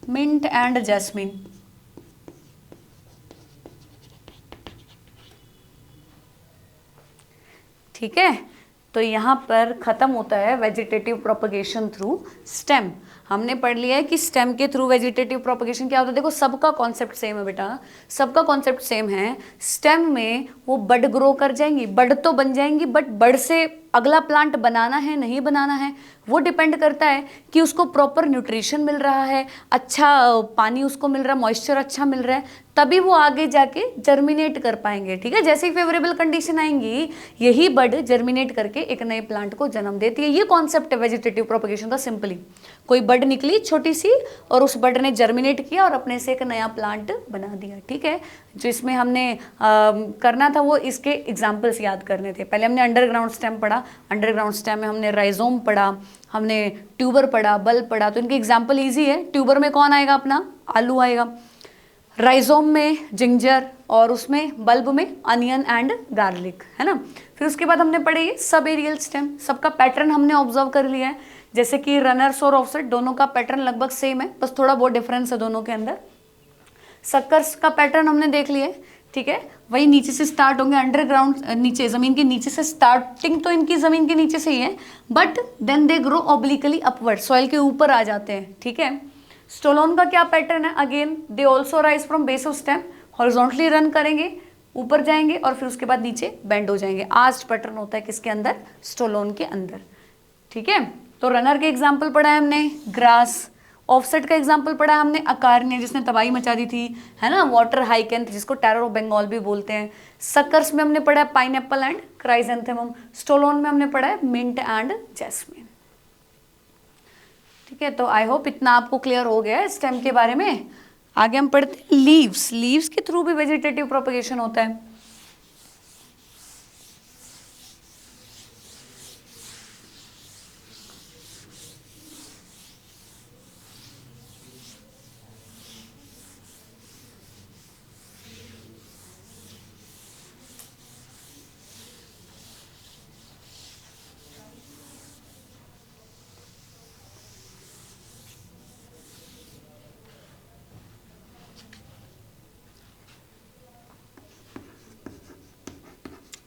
मिंट एंड जैस्मिन। ठीक है, तो यहाँ पर खत्म होता है वेजिटेटिव प्रोपगेशन थ्रू स्टेम। हमने पढ़ लिया है कि स्टेम के थ्रू वेजिटेटिव प्रोपगेशन क्या होता है। देखो सबका कॉन्सेप्ट सेम है बेटा, सबका कॉन्सेप्ट सेम है। स्टेम में वो बड ग्रो कर जाएंगी, बड तो बन जाएंगी, बट बड से अगला प्लांट बनाना है नहीं बनाना है वो डिपेंड करता है कि उसको प्रॉपर न्यूट्रिशन मिल रहा है, अच्छा पानी उसको मिल रहा है, मॉइस्चर अच्छा मिल रहा है, तभी वो आगे जाके जर्मिनेट कर पाएंगे। ठीक है, जैसे ही फेवरेबल कंडीशन आएंगी यही बड जर्मिनेट करके एक नए प्लांट को जन्म देती है। ये कॉन्सेप्ट है वेजिटेटिव प्रोपगेशन का। सिंपली कोई बड निकली छोटी सी और उस बड ने जर्मिनेट किया और अपने से एक नया प्लांट बना दिया। ठीक है, जो इसमें हमने करना था वो इसके एग्जाम्पल्स याद करने थे। पहले हमने अंडरग्राउंड स्टेम पढ़ा, अंडरग्राउंड स्टेम में हमने राइजोम पढ़ा, हमने ट्यूबर पढ़ा, बल्ब पढ़ा। तो इनके एग्जाम्पल ईजी है। ट्यूबर में कौन आएगा अपना, आलू आएगा, राइजोम में जिंजर, और उसमें बल्ब में अनियन एंड गार्लिक, है ना। फिर उसके बाद हमने पढ़े ये सब एरियल स्टेम, सबका पैटर्न हमने ऑब्जर्व कर लिया है। जैसे कि रनर्स और ऑफसेट दोनों का पैटर्न लगभग सेम है, बस थोड़ा बहुत डिफरेंस है दोनों के अंदर। सक्कर्स का पैटर्न हमने देख लिया है। ठीक है, वही नीचे से स्टार्ट होंगे, अंडरग्राउंड नीचे जमीन के नीचे से स्टार्टिंग तो इनकी जमीन के नीचे से ही है, but then they grow obliquely upward, soil के ऊपर आ जाते हैं। ठीक है, स्टोलोन का क्या पैटर्न है, again they also rise from base of stem, horizontally run करेंगे, ऊपर जाएंगे और फिर उसके बाद नीचे बेंड हो जाएंगे। आर्च्ड पैटर्न होता है किसके अंदर, स्टोलोन के अंदर। ठीक है, तो रनर के एग्जाम्पल पढ़ा है हमने, ग्रास। ऑफसेट का एग्जाम्पल पढ़ा है हमने, अकार्निया जिसने तबाही मचा दी थी, है ना, वाटर हाइकेंथ जिसको टेरर ऑफ बंगाल भी बोलते हैं। सक्कर्स में हमने पढ़ा है पाइनएप्पल एंड क्राइजेंथेमम। स्टोलोन में हमने पढ़ा है मिंट एंड जैस्मिन। ठीक है, तो आई होप इतना आपको क्लियर हो गया है स्टेम के बारे में। आगे हम पढ़ते हैं लीव्स। लीव्स के थ्रू भी वेजिटेटिव प्रोपगेशन होता है।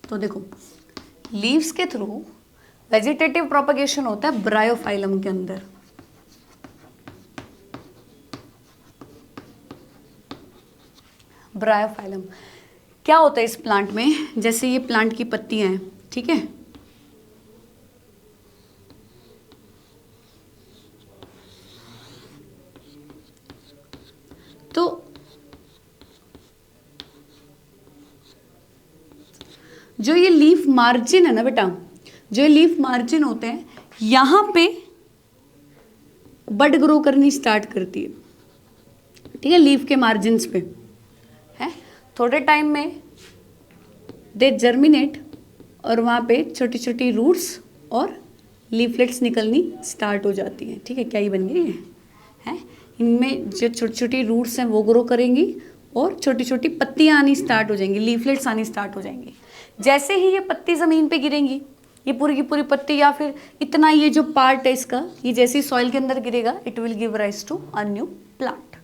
तो देखो लीव्स के थ्रू वेजिटेटिव प्रोपगेशन होता है ब्रायोफाइलम के अंदर। ब्रायोफाइलम क्या होता है इस प्लांट में, जैसे ये प्लांट की पत्तियां हैं, ठीक है, तो जो ये लीफ मार्जिन है ना बेटा, जो ये लीफ मार्जिन होते हैं यहां पे बड ग्रो करनी स्टार्ट करती है। ठीक है, लीफ के मार्जिन्स पे है, थोड़े टाइम में दे जर्मिनेट और वहाँ पे छोटी छोटी रूट्स और लीफलेट्स निकलनी स्टार्ट हो जाती हैं। ठीक है, क्या ही बन गई है, इनमें जो छोटी छोटी रूट्स हैं वो ग्रो करेंगी और छोटी छोटी पत्तियाँ आनी स्टार्ट हो जाएंगी, लीफलेट्स आनी स्टार्ट हो जाएंगी। जैसे ही ये पत्ती ज़मीन पे गिरेंगी, ये पूरी की पूरी पत्ती या फिर इतना ये जो पार्ट है इसका, ये जैसे ही सॉइल के अंदर गिरेगा it will give rise to a new plant.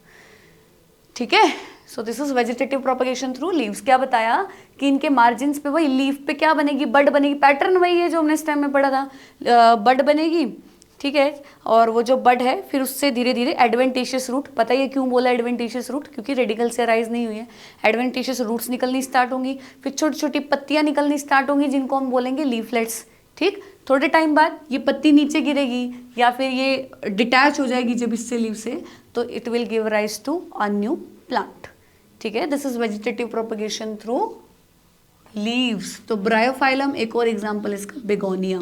ठीक है, so this is vegetative propagation through leaves. क्या बताया कि इनके मार्जिन्स पे वही लीफ पे क्या बनेगी, बड बनेगी। पैटर्न वही है जो हमने स्टेम में पढ़ा था, बड बनेगी। ठीक है, और वो जो बड है फिर उससे धीरे धीरे एडवेंटिशियस रूट, पता है क्यों बोला एडवेंटिशियस रूट, क्योंकि रेडिकल से राइज नहीं हुई है, एडवेंटिशियस रूट्स निकलनी स्टार्ट होंगी, फिर छोटी छोटी पत्तियां निकलनी स्टार्ट होंगी जिनको हम बोलेंगे लीफलेट्स। ठीक, थोड़े टाइम बाद ये पत्ती नीचे गिरेगी या फिर ये डिटैच हो जाएगी जब इससे लीव से, तो it will give rise to a new plant. ठीक है, this is vegetative propagation through leaves. तो ब्रायोफाइलम एक और एग्जांपल इसका बेगोनिया।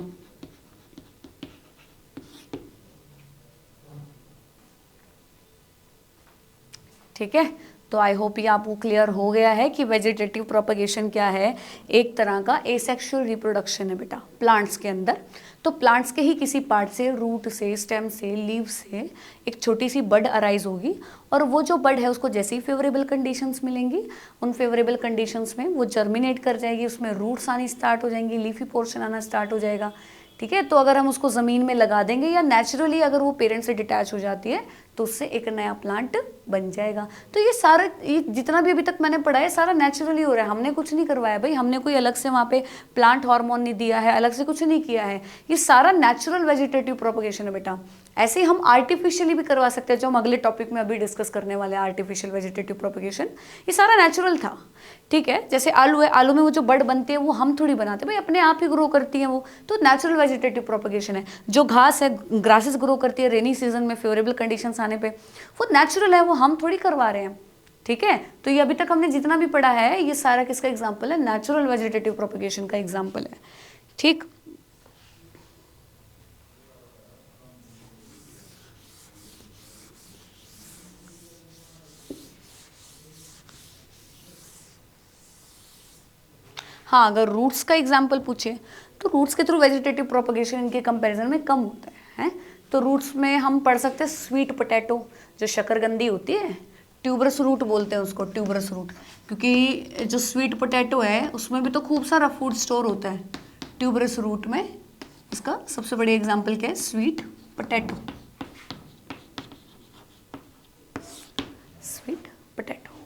ठीक है, तो आई होप ये आपको क्लियर हो गया है कि वेजिटेटिव प्रोपगेशन क्या है। एक तरह का एसेक्सुअल रिप्रोडक्शन है बेटा प्लांट्स के अंदर। तो प्लांट्स के ही किसी पार्ट से, रूट से, स्टेम से, लीव से एक छोटी सी बड अराइज होगी और वो जो बड है उसको जैसे ही फेवरेबल कंडीशंस मिलेंगी, उन फेवरेबल कंडीशंस में वो जर्मिनेट कर जाएगी, उसमें रूट्स आनी स्टार्ट हो जाएंगी, लीफी पोर्शन आना स्टार्ट हो जाएगा। ठीक है, तो अगर हम उसको ज़मीन में लगा देंगे या नेचुरली अगर वो पेरेंट से डिटैच हो जाती है तो उससे एक नया प्लांट बन जाएगा। तो ये सारा, ये जितना भी अभी तक मैंने पढ़ा है सारा नेचुरली हो रहा है, हमने कुछ नहीं करवाया भाई, हमने कोई अलग से वहाँ पे प्लांट हार्मोन नहीं दिया है, अलग से कुछ नहीं किया है, ये सारा नेचुरल वेजिटेटिव प्रोपगेशन है बेटा। ऐसे ही हम आर्टिफिशियली भी करवा सकते हैं, जो हम अगले टॉपिक में अभी डिस्कस करने वाले हैं, आर्टिफिशियल वेजिटेटिव प्रोपगेशन। ये सारा नेचुरल था, ठीक है। जैसे आलू है, आलू में वो जो बड बनती है वो हम थोड़ी बनाते भाई, अपने आप ही ग्रो करती है वो, तो नेचुरल वेजिटेटिव प्रोपगेशन है। जो घास है, ग्रासेस ग्रो करती है रेनी सीजन में फेवरेबल कंडीशंस आने पे, वो नेचुरल है, वो हम थोड़ी करवा रहे हैं, ठीक है। तो ये अभी तक हमने जितना भी पढ़ा है ये सारा किसका एग्जाम्पल है, नेचुरल वेजिटेटिव प्रोपगेशन का एग्जाम्पल है, ठीक। हाँ, अगर रूट्स का एग्जाम्पल पूछे तो रूट्स के थ्रू वेजिटेटिव प्रोपगेशन इनके कंपैरिजन में कम होता है। तो रूट्स में हम पढ़ सकते हैं स्वीट पोटैटो, जो शकरकंदी होती है, ट्यूबरस रूट बोलते हैं उसको, ट्यूबरस रूट, क्योंकि जो स्वीट पोटैटो है उसमें भी तो खूब सारा फूड स्टोर होता है। ट्यूबरस रूट में इसका सबसे बड़ी एग्जाम्पल क्या है, स्वीट पोटैटो, स्वीट पोटैटो,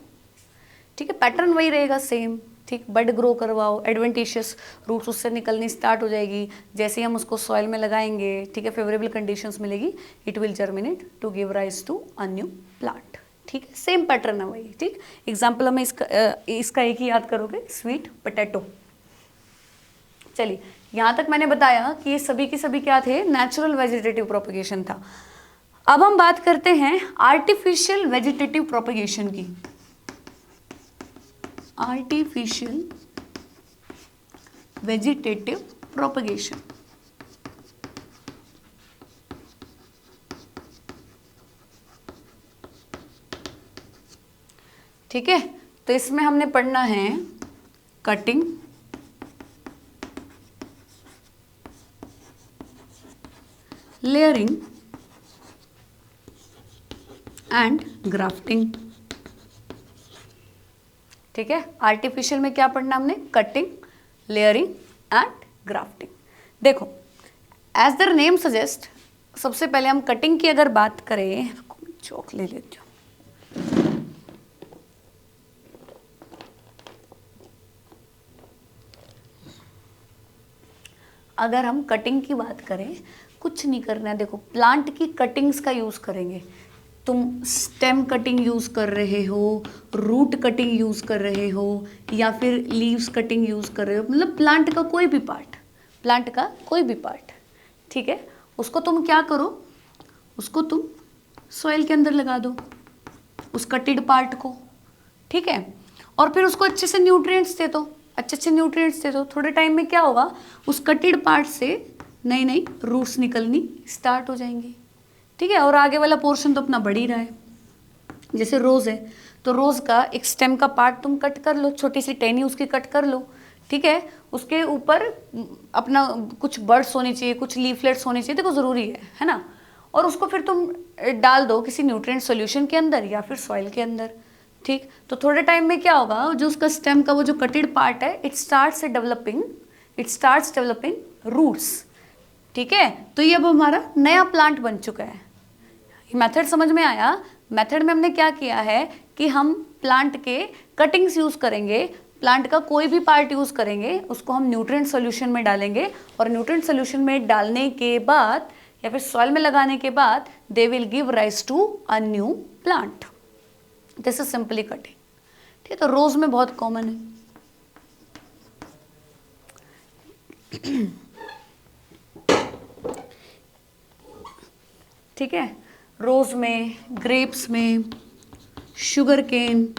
ठीक है। पैटर्न वही रहेगा सेम, ठीक। बड ग्रो करवाओ, एडवेंटिशियस रूट्स उससे निकलनी स्टार्ट हो जाएगी, जैसे ही हम उसको सॉइल में लगाएंगे, ठीक है, फेवरेबल कंडीशंस मिलेगी, it will germinate to give rise to a new plant, ठीक है। सेम पैटर्न है वही, ठीक। एग्जाम्पल हमें इसका एक ही याद करोगे, स्वीट पोटैटो। चलिए, यहाँ तक मैंने बताया कि ये सभी की सभी क्या थे, नेचुरल वेजिटेटिव प्रोपगेशन था। अब हम बात करते हैं आर्टिफिशियल वेजिटेटिव प्रोपगेशन की। आर्टिफिशियल वेजिटेटिव प्रोपगेशन, ठीक है। तो इसमें हमने पढ़ना है कटिंग, लेयरिंग एंड ग्राफ्टिंग, ठीक है। आर्टिफिशियल में क्या पढ़ना हमने, कटिंग, लेयरिंग एंड ग्राफ्टिंग। देखो, एज द नेम सजेस्ट, सबसे पहले हम कटिंग की अगर बात करें, चौक ले लेती हूँ। अगर हम कटिंग की बात करें, कुछ नहीं करना है, देखो प्लांट की कटिंग्स का यूज करेंगे। तुम स्टेम कटिंग यूज कर रहे हो, रूट कटिंग यूज कर रहे हो, या फिर लीव्स कटिंग यूज कर रहे हो, मतलब प्लांट का कोई भी पार्ट, प्लांट का कोई भी पार्ट, ठीक है। उसको तुम क्या करो, उसको तुम सॉइल के अंदर लगा दो, उस कटेड पार्ट को, ठीक है। और फिर उसको अच्छे से न्यूट्रिएंट्स दे दो, अच्छे न्यूट्रिएंट्स दे दो। थोड़े टाइम में क्या होगा, उस कटेड पार्ट से नई नई रूट्स निकलनी स्टार्ट हो जाएंगी, ठीक है। और आगे वाला पोर्शन तो अपना बढ़ ही रहा है। जैसे रोज़ है, तो रोज़ का एक स्टेम का पार्ट तुम कट कर लो, छोटी सी टहनी उसकी कट कर लो, ठीक है। उसके ऊपर अपना कुछ बर्ड्स होनी चाहिए, कुछ लीफलेट्स होने चाहिए, देखो ज़रूरी है ना। और उसको फिर तुम डाल दो किसी न्यूट्रिएंट सॉल्यूशन के अंदर या फिर सॉइल के अंदर, ठीक। तो थोड़े टाइम में क्या होगा, जो उसका स्टेम का वो जो कटेड पार्ट है, इट स्टार्ट्स डेवलपिंग रूट्स, ठीक है। तो ये अब हमारा नया प्लांट बन चुका है। मेथड समझ में आया। मेथड में हमने क्या किया है कि हम प्लांट के कटिंग्स यूज करेंगे, प्लांट का कोई भी पार्ट यूज करेंगे, उसको हम न्यूट्रिएंट सॉल्यूशन में डालेंगे, और न्यूट्रिएंट सॉल्यूशन में डालने के बाद या फिर सॉइल में लगाने के बाद they will give rise to a new plant. This is simply cutting, ठीक है। तो रोज में बहुत कॉमन है। ठीक है, रोज में, ग्रेप्स में, शुगर केन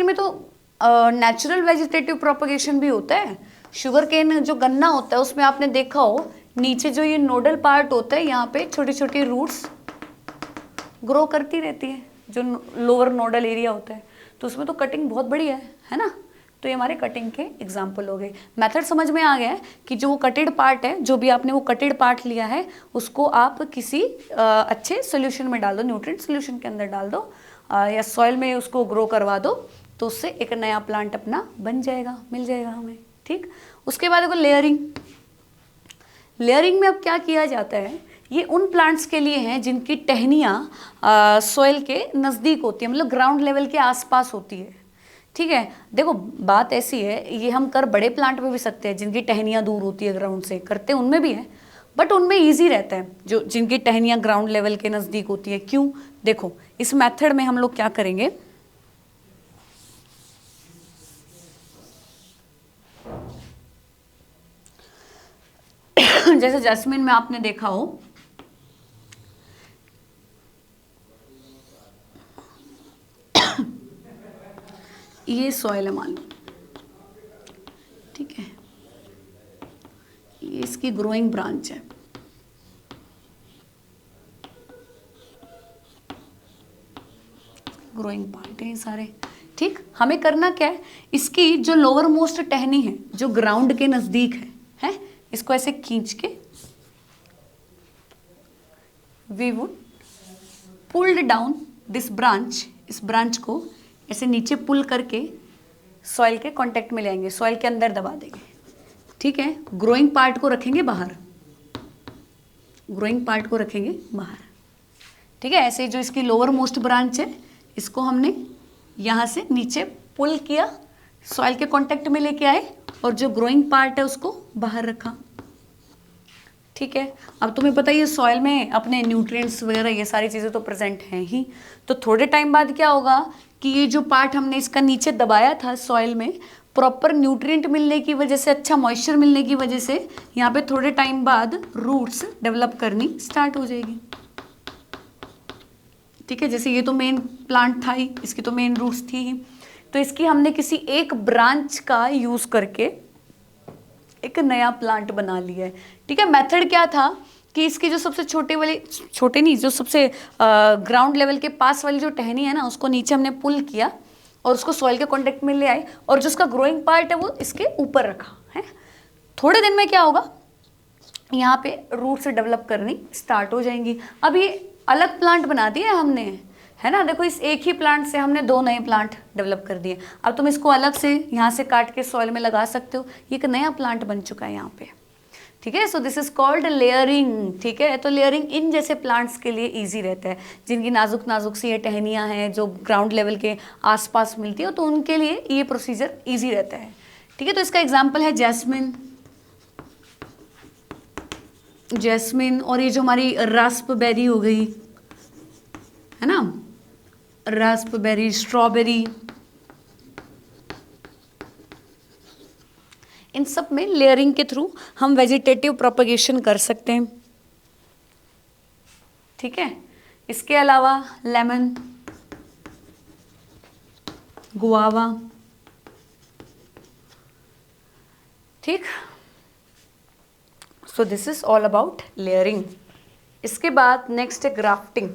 में तो नेचुरल वेजिटेटिव प्रोपगेशन भी होता है। शुगर केन जो गन्ना होता है उसमें आपने देखा हो नीचे जो ये नोडल पार्ट होता है, यहाँ पे छोटी छोटी रूट्स ग्रो करती रहती है, जो लोअर नोडल एरिया होता है, तो उसमें तो कटिंग बहुत बढ़िया है ना। तो ये हमारे कटिंग के एग्जाम्पल हो गए। मेथड समझ में आ गया है कि जो वो कटेड पार्ट है, जो भी आपने वो कटेड पार्ट लिया है, उसको आप किसी अच्छे सोल्यूशन में डाल दो, न्यूट्रिएंट सोल्यूशन के अंदर डाल दो, या सॉइल में उसको ग्रो करवा दो, तो उससे एक नया प्लांट अपना बन जाएगा, मिल जाएगा हमें, ठीक। उसके बाद देखो लेयरिंग में अब क्या किया जाता है, ये उन प्लांट्स के लिए हैं जिनकी टहनियाँ सॉइल के नज़दीक होती है, मतलब ग्राउंड लेवल के आसपास होती है, ठीक है, देखो बात ऐसी है, ये हम कर बड़े प्लांट में भी सकते हैं जिनकी टहनियाँ दूर होती है ग्राउंड से, करते हैं उनमें भी है, बट उनमें इजी रहता है जो जिनकी टहनियाँ ग्राउंड लेवल के नज़दीक होती है। क्यों? देखो इस मेथड में हम लोग क्या करेंगे, जैसे जैस्मिन में आपने देखा हो ये सॉइल है मान लो, ठीक है, ये इसकी ग्रोइंग ब्रांच है, ग्रोइंग पार्ट है ये सारे। ठीक, हमें करना क्या है, इसकी जो लोअर मोस्ट टहनी है जो ग्राउंड के नजदीक है, इसको ऐसे खींच के we would pulled down this branch, इस ब्रांच को ऐसे नीचे पुल करके सॉइल के कांटेक्ट में ले आएंगे, सॉइल के अंदर दबा देंगे। ठीक है, ग्रोइंग पार्ट को रखेंगे बाहर, ग्रोइंग पार्ट को रखेंगे बाहर। ठीक है, ऐसे जो इसकी लोअर मोस्ट ब्रांच है इसको हमने यहाँ से नीचे पुल किया, सॉइल के कांटेक्ट में लेके आए, और जो ग्रोइंग पार्ट है उसको बाहर रखा। ठीक है, अब तुम्हें पता ही है सॉइल में अपने न्यूट्रिएंट्स वगैरह ये सारी चीज़ें तो प्रेजेंट हैं ही, तो थोड़े टाइम बाद क्या होगा कि ये जो पार्ट हमने इसका नीचे दबाया था सॉइल में, प्रॉपर न्यूट्रिएंट मिलने की वजह से, अच्छा मॉइस्चर मिलने की वजह से यहाँ पे थोड़े टाइम बाद रूट्स डेवलप करनी स्टार्ट हो जाएगी। ठीक है, जैसे ये तो मेन प्लांट था ही, इसकी तो मेन रूट्स थी ही, तो इसकी हमने किसी एक ब्रांच का यूज करके एक नया प्लांट बना लिया है। ठीक है, मेथड क्या था कि इसकी जो सबसे छोटे वाली, छोटे नहीं, जो सबसे ग्राउंड लेवल के पास वाली जो टहनी है ना, उसको नीचे हमने पुल किया और उसको सॉइल के कांटेक्ट में ले आए, और जो उसका ग्रोइंग पार्ट है वो इसके ऊपर रखा है। थोड़े दिन में क्या होगा, यहाँ पे रूट्स डेवलप करनी स्टार्ट हो जाएंगी। अब ये अलग प्लांट बना दिया हमने, है ना, देखो इस एक ही प्लांट से हमने 2 नए प्लांट डेवलप कर दिए। अब तुम इसको अलग से यहाँ से काट के सॉइल में लगा सकते हो, ये एक नया प्लांट बन चुका है यहाँ पे। ठीक है, so this is called layering. ठीक है, तो लेयरिंग इन जैसे प्लांट्स के लिए इजी रहता है, जिनकी नाजुक नाजुक सी ये टहनियाँ हैं जो ग्राउंड लेवल के आसपास मिलती है, तो उनके लिए ये प्रोसीजर इजी रहता है। ठीक है, तो इसका एग्जाम्पल है जैस्मिन, जैस्मिन, और ये जो हमारी रास्पबेरी हो गई, है ना, रास्पबेरी, स्ट्रॉबेरी, इन सब में लेयरिंग के थ्रू हम वेजिटेटिव प्रोपगेशन कर सकते हैं। ठीक है, इसके अलावा लेमन, गुआवा, ठीक, सो this is all about layering. इसके बाद नेक्स्ट है ग्राफ्टिंग।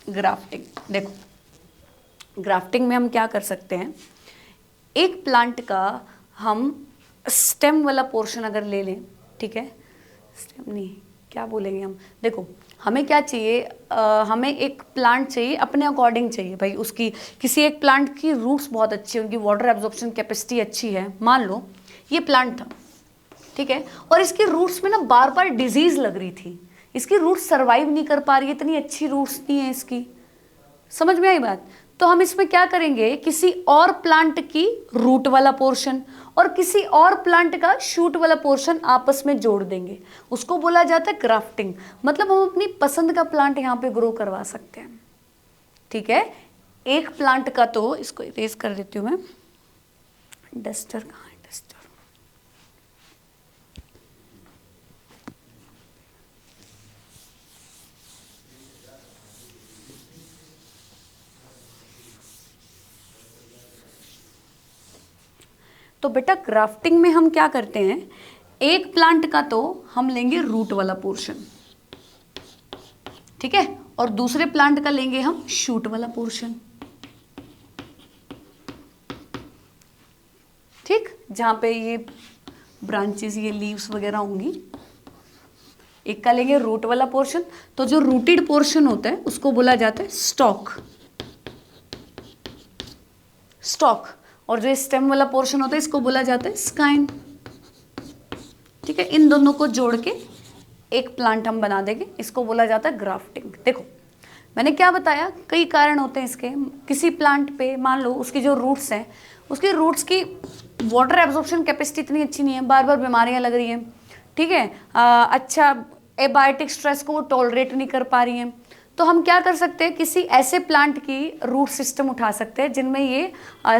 ग्राफ्टिंग, देखो ग्राफ्टिंग में हम क्या कर सकते हैं, एक प्लांट का हम स्टेम वाला पोर्शन अगर ले लें, ठीक है, स्टेम नहीं क्या बोलेंगे हम, देखो हमें क्या चाहिए, हमें एक प्लांट चाहिए अपने अकॉर्डिंग चाहिए भाई, उसकी किसी एक प्लांट की रूट्स बहुत अच्छी है, उनकी वाटर एब्जॉर्प्शन कैपेसिटी अच्छी है। मान लो ये प्लांट था, ठीक है, और इसकी रूट्स में ना बार बार डिजीज लग रही थी, इसकी रूट्स सर्वाइव नहीं कर पा रही है, इतनी अच्छी रूट्स नहीं है इसकी, समझ में आई बात। तो हम इसमें क्या करेंगे, किसी और प्लांट की रूट वाला पोर्शन और किसी और प्लांट का शूट वाला पोर्शन आपस में जोड़ देंगे, उसको बोला जाता है ग्राफ्टिंग। मतलब हम अपनी पसंद का प्लांट यहाँ पे ग्रो करवा सकते हैं। ठीक है, एक प्लांट का, तो इसको इरेज कर देती हूँ मैं, डस्टर कहाँ है, डस्टर, तो बेटा ग्राफ्टिंग में हम क्या करते हैं, एक प्लांट का तो हम लेंगे रूट वाला पोर्शन, ठीक है, और दूसरे प्लांट का लेंगे हम शूट वाला पोर्शन। ठीक, जहां पे ये ब्रांचेस, ये लीव्स वगैरह होंगी, एक का लेंगे रूट वाला पोर्शन, तो जो रूटेड पोर्शन होता है उसको बोला जाता है स्टॉक, स्टॉक, और जो स्टेम वाला पोर्शन होता है इसको बोला जाता है स्काइन। ठीक है, इन दोनों को जोड़ के एक प्लांट हम बना देंगे, इसको बोला जाता है ग्राफ्टिंग। देखो मैंने क्या बताया, कई कारण होते हैं इसके। किसी प्लांट पे मान लो उसकी जो रूट्स हैं, उसकी रूट्स की वाटर एब्जॉर्प्शन कैपेसिटी इतनी अच्छी नहीं है, बार बार बीमारियां लग रही हैं, ठीक है, अच्छा एबायोटिक स्ट्रेस को वो टॉलरेट नहीं कर पा रही हैं, तो हम क्या कर सकते हैं, किसी ऐसे प्लांट की रूट सिस्टम उठा सकते हैं जिनमें ये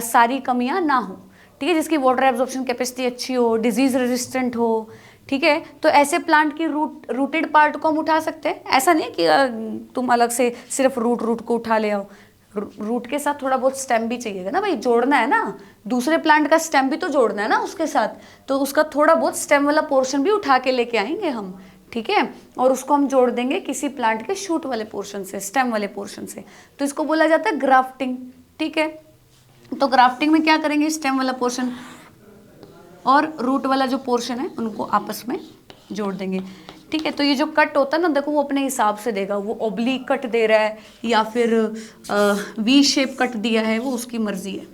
सारी कमियां ना हो, ठीक है, जिसकी वाटर एब्जॉर्प्शन कैपेसिटी अच्छी हो, डिजीज रेजिस्टेंट हो, ठीक है। तो ऐसे प्लांट की रूटेड पार्ट को हम उठा सकते हैं। ऐसा नहीं है कि तुम अलग से सिर्फ रूट को उठा ले आओ, रूट के साथ थोड़ा बहुत स्टेम भी चाहिएगा ना भाई, जोड़ना है ना, दूसरे प्लांट का स्टेम भी तो जोड़ना है ना उसके साथ, तो उसका थोड़ा बहुत स्टेम वाला पोर्शन भी उठा के लेके आएंगे हम, ठीक है, और उसको हम जोड़ देंगे किसी प्लांट के शूट वाले पोर्शन से, स्टेम वाले पोर्शन से, तो इसको बोला जाता है ग्राफ्टिंग, ठीक है। तो ग्राफ्टिंग में क्या करेंगे, स्टेम वाला पोर्शन और रूट वाला जो पोर्शन है उनको आपस में जोड़ देंगे, ठीक है। तो ये जो कट होता है ना, देखो वो अपने हिसाब से देगा, वो ओब्लिक कट दे रहा है या फिर वी शेप कट दिया है, वो उसकी मर्जी है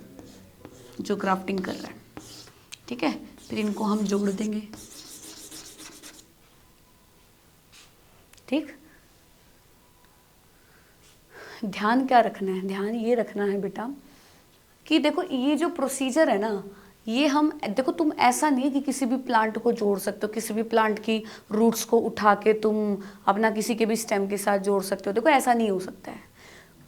जो ग्राफ्टिंग कर रहा है, ठीक है। फिर इनको हम जोड़ देंगे, ठीक। ध्यान क्या रखना है, ध्यान ये रखना है बेटा कि देखो ये जो प्रोसीजर है ना, ये हम देखो, तुम ऐसा नहीं है कि किसी भी प्लांट को जोड़ सकते हो, किसी भी प्लांट की रूट्स को उठा के तुम अपना किसी के भी स्टेम के साथ जोड़ सकते हो, देखो ऐसा नहीं हो सकता है।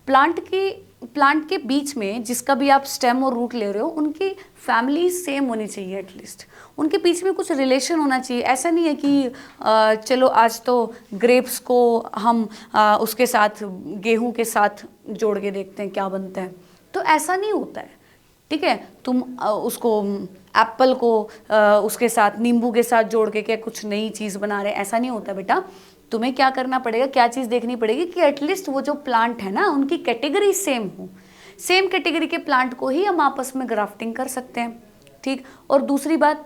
प्लांट के बीच में जिसका भी आप स्टेम और रूट ले रहे हो, उनकी फैमिली सेम होनी चाहिए, एटलीस्ट उनके बीच में कुछ रिलेशन होना चाहिए। ऐसा नहीं है कि चलो आज तो ग्रेप्स को हम उसके साथ गेहूं के साथ जोड़ के देखते हैं क्या बनता है, तो ऐसा नहीं होता है, ठीक है। तुम उसको एप्पल को उसके साथ नींबू के साथ जोड़ के क्या कुछ नई चीज़ बना रहे हैं, ऐसा नहीं होता बेटा। तुम्हें क्या करना पड़ेगा, क्या चीज़ देखनी पड़ेगी कि एटलीस्ट वो जो प्लांट है ना, उनकी कैटेगरी सेम हो, सेम कैटेगरी के प्लांट को ही हम आपस में ग्राफ्टिंग कर सकते हैं, ठीक। और दूसरी बात,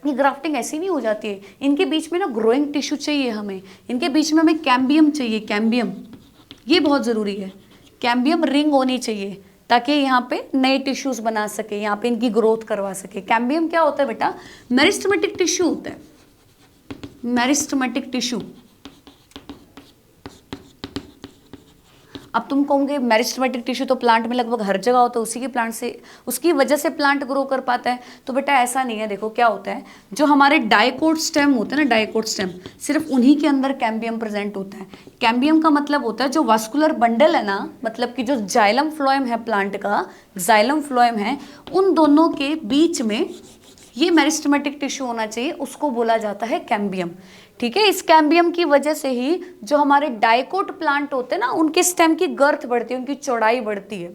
ये ग्राफ्टिंग ऐसी नहीं हो जाती है, इनके बीच में ना ग्रोइंग टिश्यू चाहिए हमें, इनके बीच में हमें कैम्बियम चाहिए, कैम्बियम ये बहुत ज़रूरी है, कैम्बियम रिंग होनी चाहिए ताकि यहाँ पे नए टिश्यूज बना सके, यहाँ पे इनकी ग्रोथ करवा सके। कैम्बियम क्या होता है बेटा, मेरिस्टेमेटिक टिश्यू होता है, मेरिस्टेमेटिक टिश्यू। अब तुम कहोगे मेरिस्टेमेटिक टिश्यू तो प्लांट में लगभग हर जगह होता है, उसी के प्लांट से, उसकी वजह से प्लांट ग्रो कर पाता है, तो बेटा ऐसा नहीं है। देखो क्या होता है, जो हमारे डाइकोट स्टेम होते हैं ना, डाइकोट स्टेम, सिर्फ उन्हीं के अंदर कैम्बियम प्रेजेंट होता है। कैम्बियम का मतलब होता है जो वास्कुलर बंडल है ना, मतलब कि जो जाइलम फ्लोएम है प्लांट का, जाइलम फ्लोएम है, उन दोनों के बीच में ये मेरिस्टेमेटिक टिश्यू होना चाहिए, उसको बोला जाता है कैम्बियम, ठीक है। इस कैम्बियम की वजह से ही जो हमारे डाइकोट प्लांट होते हैं ना, उनके स्टेम की गर्थ बढ़ती है, उनकी चौड़ाई बढ़ती है,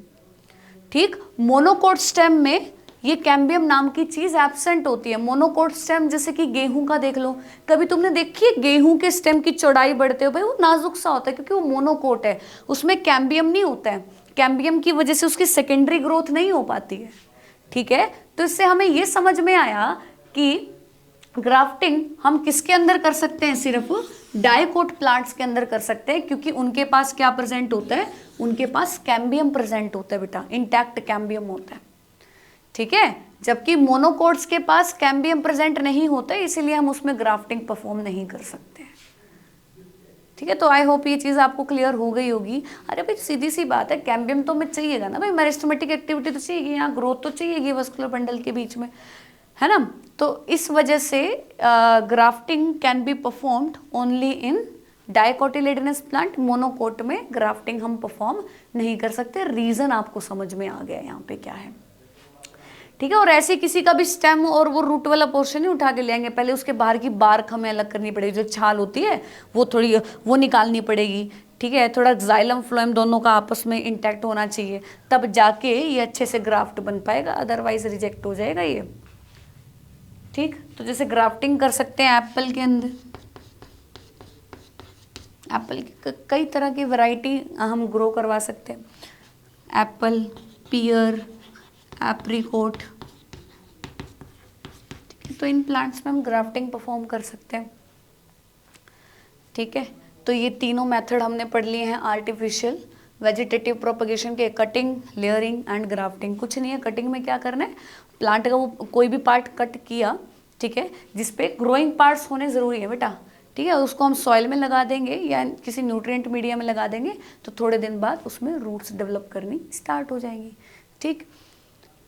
ठीक। मोनोकोट स्टेम में ये कैम्बियम नाम की चीज एब्सेंट होती है। मोनोकोट स्टेम जैसे कि गेहूं का देख लो, कभी तुमने देखी है गेहूं के स्टेम की चौड़ाई बढ़ते हो, भाई वो नाजुक सा होता है क्योंकि वो मोनोकोट है, उसमें कैम्बियम नहीं होता है, कैम्बियम की वजह से उसकी सेकेंडरी ग्रोथ नहीं हो पाती है, ठीक है। तो इससे हमें ये समझ में आया कि ग्राफ्टिंग हम किसके अंदर कर सकते हैं, सिर्फ डाइकोट प्लांट्स के अंदर कर सकते हैं, क्योंकि उनके पास क्या प्रेजेंट होता है, उनके पास कैम्बियम प्रेजेंट होता है बेटा, इंटैक्ट कैम्बियम होता है, ठीक है। जबकि मोनोकोट्स के पास कैम्बियम प्रेजेंट नहीं होता है, इसीलिए हम उसमें ग्राफ्टिंग परफॉर्म नहीं कर सकते, ठीक है। तो आई होप ये चीज़ आपको क्लियर हो गई होगी। अरे भाई सीधी सी बात है, कैम्बियम तो हमें चाहिएगा ना भाई, मेरिस्टेमेटिक एक्टिविटी तो चाहिएगी, यहाँ ग्रोथ तो चाहिएगी वस्कुलर बंडल के बीच में, है ना। तो इस वजह से grafting can be performed only in dicotyledonous plant, monocot में ग्राफ्टिंग हम परफॉर्म नहीं कर सकते। रीज़न आपको समझ में आ गया यहाँ पे क्या है, ठीक है। और ऐसे किसी का भी स्टेम और वो रूट वाला पोर्शन ही उठा के ले आएंगे, पहले उसके बाहर की बार्क हमें अलग करनी पड़ेगी, जो छाल होती है वो थोड़ी वो निकालनी पड़ेगी, ठीक है। थोड़ा जाइलम फ्लोएम दोनों का आपस में इंटैक्ट होना चाहिए, तब जाके ये अच्छे से ग्राफ्ट बन पाएगा, अदरवाइज रिजेक्ट हो जाएगा ये, ठीक। तो जैसे ग्राफ्टिंग कर सकते हैं एप्पल के अंदर, एप्पल की कई तरह की वैरायटी हम ग्रो करवा सकते हैं, एप्पल, पियर, एप्रिकॉट, तो इन प्लांट्स में हम ग्राफ्टिंग परफॉर्म कर सकते हैं, ठीक है। तो ये तीनों मेथड हमने पढ़ लिए हैं आर्टिफिशियल वेजिटेटिव प्रोपगेशन के, कटिंग, लेयरिंग एंड ग्राफ्टिंग। कुछ नहीं है, कटिंग में क्या करना है, प्लांट का वो कोई भी पार्ट कट किया, ठीक है, जिसपे ग्रोइंग पार्ट्स होने ज़रूरी है बेटा, ठीक है, उसको हम सॉइल में लगा देंगे या किसी न्यूट्रिएंट मीडिया में लगा देंगे तो थोड़े दिन बाद उसमें रूट्स डेवलप करनी स्टार्ट हो जाएंगी। ठीक,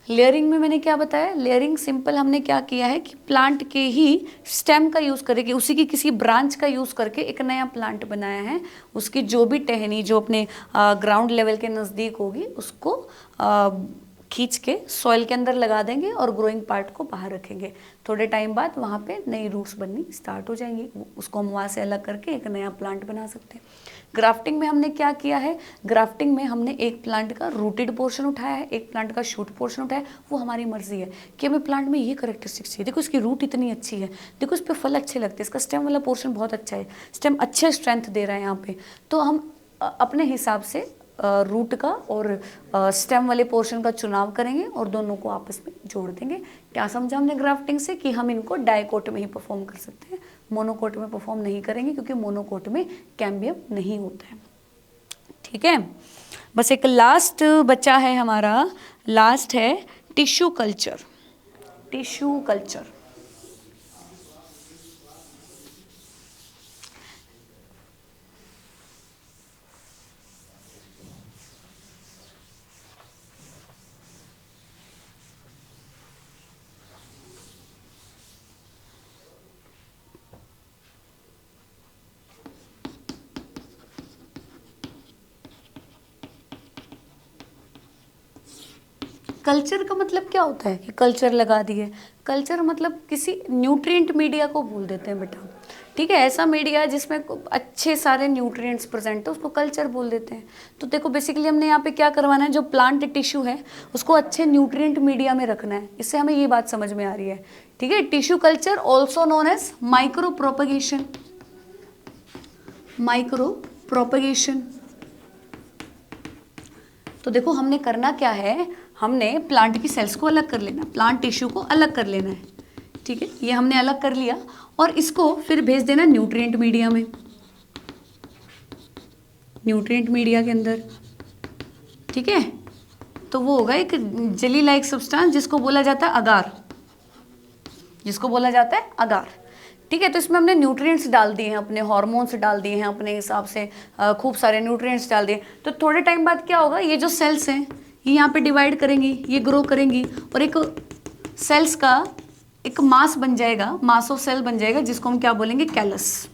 लेयरिंग में मैंने क्या बताया, लेयरिंग सिंपल हमने क्या किया है कि प्लांट के ही स्टेम का यूज़ करके, उसी की किसी ब्रांच का यूज़ करके एक नया प्लांट बनाया है। उसकी जो भी टहनी जो अपने ग्राउंड लेवल के नज़दीक होगी उसको खींच के सॉइल के अंदर लगा देंगे और ग्रोइंग पार्ट को बाहर रखेंगे। थोड़े टाइम बाद वहाँ पे नई रूट्स बननी स्टार्ट हो जाएंगी, उसको हम वहाँ से अलग करके एक नया प्लांट बना सकते हैं। ग्राफ्टिंग में हमने क्या किया है, ग्राफ्टिंग में हमने एक प्लांट का रूटेड पोर्शन उठाया है, एक प्लांट का शूट पोर्शन उठाया है। वो हमारी मर्जी है कि हमें प्लांट में ये करेक्टरिस्टिक्स चाहिए, देखो इसकी रूट इतनी अच्छी है, देखो इस पर फल अच्छे लगते हैं, इसका स्टेम वाला पोर्शन बहुत अच्छा है, स्टेम अच्छे स्ट्रेंथ दे रहा है यहाँ पे, तो हम अपने हिसाब से रूट का और स्टेम वाले पोर्शन का चुनाव करेंगे और दोनों को आपस में जोड़ देंगे। क्या समझा हमने ग्राफ्टिंग से, कि हम इनको डाइकोट में ही परफॉर्म कर सकते हैं, मोनोकोट में परफॉर्म नहीं करेंगे क्योंकि मोनोकोट में कैम्बियम नहीं होता है। ठीक है, बस एक लास्ट बचा है हमारा, लास्ट है tissue culture. Tissue culture culture का मतलब क्या होता है कि कल्चर लगा दिए, कल्चर मतलब किसी न्यूट्रिएंट मीडिया को बोल देते हैं बेटा। ठीक है, ऐसा मीडिया जिसमें अच्छे सारे न्यूट्रिएंट्स प्रेजेंट है उसको कल्चर बोल देते हैं। तो देखो बेसिकली हमने यहाँ पे क्या करवाना है, जो प्लांट टिश्यू है उसको अच्छे न्यूट्रिएंट मीडिया में रखना है, इससे हमें ये बात समझ में आ रही है। ठीक है, tissue culture also known as micro propagation. Micro propagation, तो देखो हमने करना क्या है, हमने प्लांट की सेल्स को अलग कर लेना, प्लांट टिश्यू को अलग कर लेना है। ठीक है, ये हमने अलग कर लिया और इसको फिर भेज देना न्यूट्रिएंट मीडिया में, न्यूट्रिएंट मीडिया के अंदर। ठीक है, तो वो होगा एक जेली लाइक सब्सटेंस जिसको बोला जाता है अगार, जिसको बोला जाता है अगार। ठीक है, तो इसमें हमने न्यूट्रिएंट्स डाल दिए हैं, अपने हार्मोन्स डाल दिए हैं, अपने हिसाब से खूब सारे न्यूट्रिएंट्स डाल दिए। तो थोड़े टाइम बाद क्या होगा, ये जो सेल्स हैं ये यहाँ पे डिवाइड करेंगी, ये ग्रो करेंगी और एक सेल्स का एक मास बन जाएगा, मास ऑफ सेल बन जाएगा, जिसको हम क्या बोलेंगे, कैलस।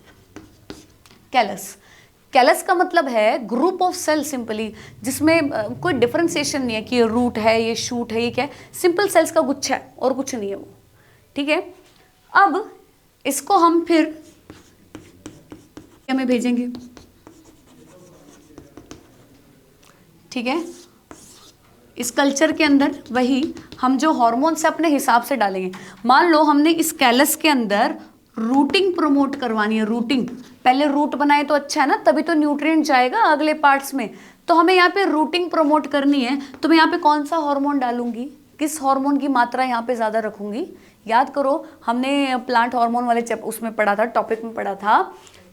कैलस, कैलस का मतलब है ग्रुप ऑफ सेल सिंपली, जिसमें कोई डिफरेंशिएशन नहीं है कि ये रूट है, ये शूट है, ये क्या है, सिंपल सेल्स का गुच्छा है और कुछ नहीं है वो। ठीक है, अब इसको हम फिर हमें भेजेंगे। ठीक है, इस कल्चर के अंदर वही हम जो हार्मोन्स से अपने हिसाब से डालेंगे। मान लो हमने इस कैलस के अंदर रूटिंग प्रमोट करवानी है, रूटिंग, पहले रूट बनाए तो अच्छा है ना, तभी तो न्यूट्रिएंट जाएगा अगले पार्ट्स में। तो हमें यहाँ पे रूटिंग प्रमोट करनी है, तो मैं यहाँ पे कौन सा हार्मोन डालूंगी, किस हार्मोन की मात्रा यहाँ पे ज़्यादा रखूंगी। याद करो हमने प्लांट हार्मोन वाले उसमें पढ़ा था, टॉपिक में पढ़ा था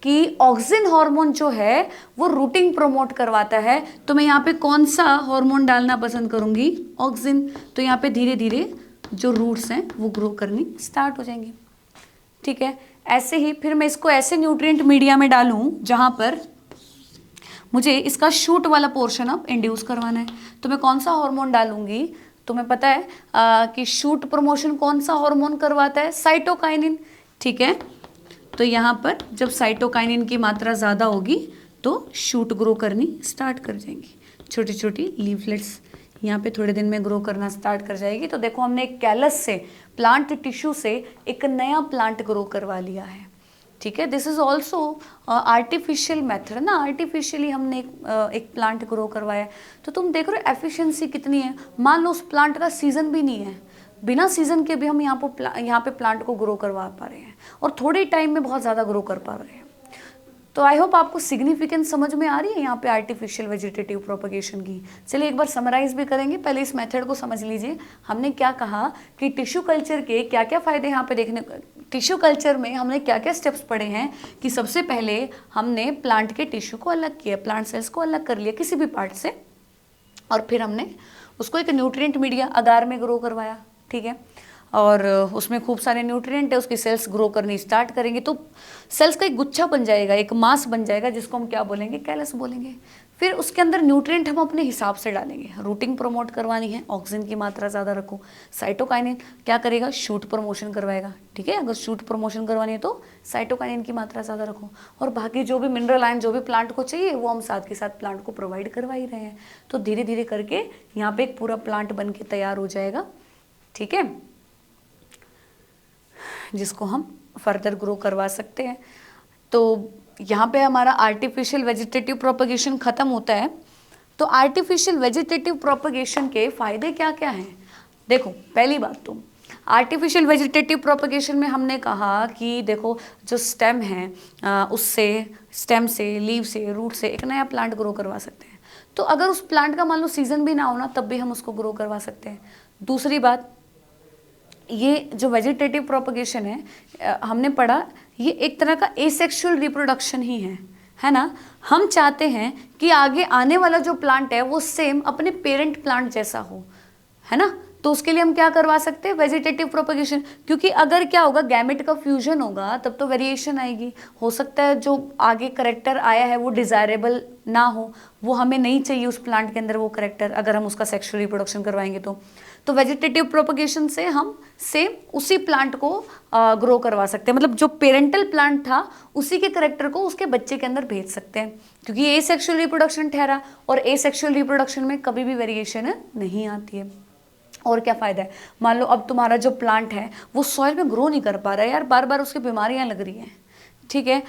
कि ऑक्सिन हार्मोन जो है वो रूटिंग प्रमोट करवाता है, तो मैं यहाँ पे कौन सा हार्मोन डालना पसंद करूँगी, ऑक्सिन। तो यहाँ पे धीरे धीरे जो रूट्स हैं वो ग्रो करनी स्टार्ट हो जाएंगी। ठीक है, ऐसे ही फिर मैं इसको ऐसे न्यूट्रिएंट मीडिया में डालूँ जहाँ पर मुझे इसका शूट वाला पोर्शन अब इंड्यूस करवाना है, तो मैं कौन सा हार्मोन डालूंगी। तुम्हें पता है कि शूट प्रमोशन कौन सा हार्मोन करवाता है, साइटोकाइनिन। ठीक है, तो यहाँ पर जब साइटोकाइनिन की मात्रा ज़्यादा होगी तो शूट ग्रो करनी स्टार्ट कर जाएंगी, छोटी छोटी लीफलेट्स यहाँ पे थोड़े दिन में ग्रो करना स्टार्ट कर जाएगी। तो देखो हमने एक कैलस से, प्लांट टिश्यू से एक नया प्लांट ग्रो करवा लिया है। ठीक है, this is also artificial method ना, आर्टिफिशियली हमने एक प्लांट ग्रो करवाया। तो तुम देख रहे हो एफिशिएंसी कितनी है। मान लो उस प्लांट का सीजन भी नहीं है, बिना सीजन के भी हम यहाँ पे प्लांट को ग्रो करवा पा रहे हैं और थोड़े टाइम में बहुत ज़्यादा ग्रो कर पा रहे हैं। तो आई होप आपको सिग्निफिकेंस समझ में आ रही है यहाँ पे आर्टिफिशियल वेजिटेटिव प्रोपगेशन की। चलिए एक बार समराइज भी करेंगे, पहले इस मेथड को समझ लीजिए। हमने क्या कहा कि टिश्यू कल्चर के क्या क्या फ़ायदे यहाँ पे देखने, टिश्यू कल्चर में हमने क्या क्या स्टेप्स पढ़े हैं कि सबसे पहले हमने प्लांट के टिश्यू को अलग किया, प्लांट सेल्स को अलग कर लिया किसी भी पार्ट से, और फिर हमने उसको एक न्यूट्रिएंट मीडिया अगार में ग्रो करवाया। ठीक है, और उसमें खूब सारे न्यूट्रिएंट है, उसकी सेल्स ग्रो करनी स्टार्ट करेंगे तो सेल्स का एक गुच्छा बन जाएगा, एक मास बन जाएगा जिसको हम क्या बोलेंगे, कैलस बोलेंगे। फिर उसके अंदर न्यूट्रिएंट हम अपने हिसाब से डालेंगे। रूटिंग प्रमोट करवानी है, ऑक्सीजन की मात्रा ज़्यादा रखो। साइटोकाइनिन क्या करेगा, शूट प्रमोशन करवाएगा, ठीक है। अगर शूट प्रमोशन करवानी है तो साइटोकाइनिन की मात्रा ज़्यादा रखो। और बाकी जो भी मिनरल आयन जो भी प्लांट को चाहिए वो हम साथ के साथ प्लांट को प्रोवाइड करवा ही रहे हैं। तो धीरे धीरे करके यहाँ पे एक पूरा प्लांट बन के तैयार हो जाएगा, ठीक है, जिसको हम फर्दर ग्रो करवा सकते हैं। तो यहाँ पे हमारा आर्टिफिशियल वेजिटेटिव प्रोपगेशन खत्म होता है। तो आर्टिफिशियल वेजिटेटिव प्रोपगेशन के फायदे क्या क्या हैं? देखो, पहली बात तो आर्टिफिशियल वेजिटेटिव प्रोपगेशन में हमने कहा कि देखो जो स्टेम है उससे, स्टेम से, लीव से, रूट से एक नया प्लांट ग्रो करवा सकते हैं। तो अगर उस प्लांट का मान लो सीजन भी ना हो ना, तब भी हम उसको ग्रो करवा सकते हैं। दूसरी बात, ये जो वेजिटेटिव प्रोपगेशन है हमने पढ़ा, ये एक तरह का एसेक्सुअल रिप्रोडक्शन ही है ना। हम चाहते हैं कि आगे आने वाला जो प्लांट है वो सेम अपने पेरेंट प्लांट जैसा हो, है ना। तो उसके लिए हम क्या करवा सकते हैं, वेजिटेटिव प्रोपगेशन। क्योंकि अगर क्या होगा, गैमेट का फ्यूजन होगा तब तो वेरिएशन आएगी। हो सकता है जो आगे करेक्टर आया है वो डिजायरेबल ना हो, वो हमें नहीं चाहिए उस प्लांट के अंदर वो करेक्टर, अगर हम उसका सेक्सुअल रिप्रोडक्शन करवाएंगे तो वेजिटेटिव प्रोपगेशन से हम सेम उसी प्लांट को ग्रो करवा सकते हैं। मतलब जो पेरेंटल प्लांट था उसी के करेक्टर को उसके बच्चे के अंदर भेज सकते हैं, क्योंकि ये एसेक्सुअल रिप्रोडक्शन ठहरा। और एसेक्सुअल रिप्रोडक्शन में कभी भी वेरिएशन नहीं आती है। और क्या फ़ायदा है, मान लो अब तुम्हारा जो प्लांट है वो सॉइल में ग्रो नहीं कर पा रहा है यार, बार बार उसकी बीमारियां लग रही हैं, ठीक है,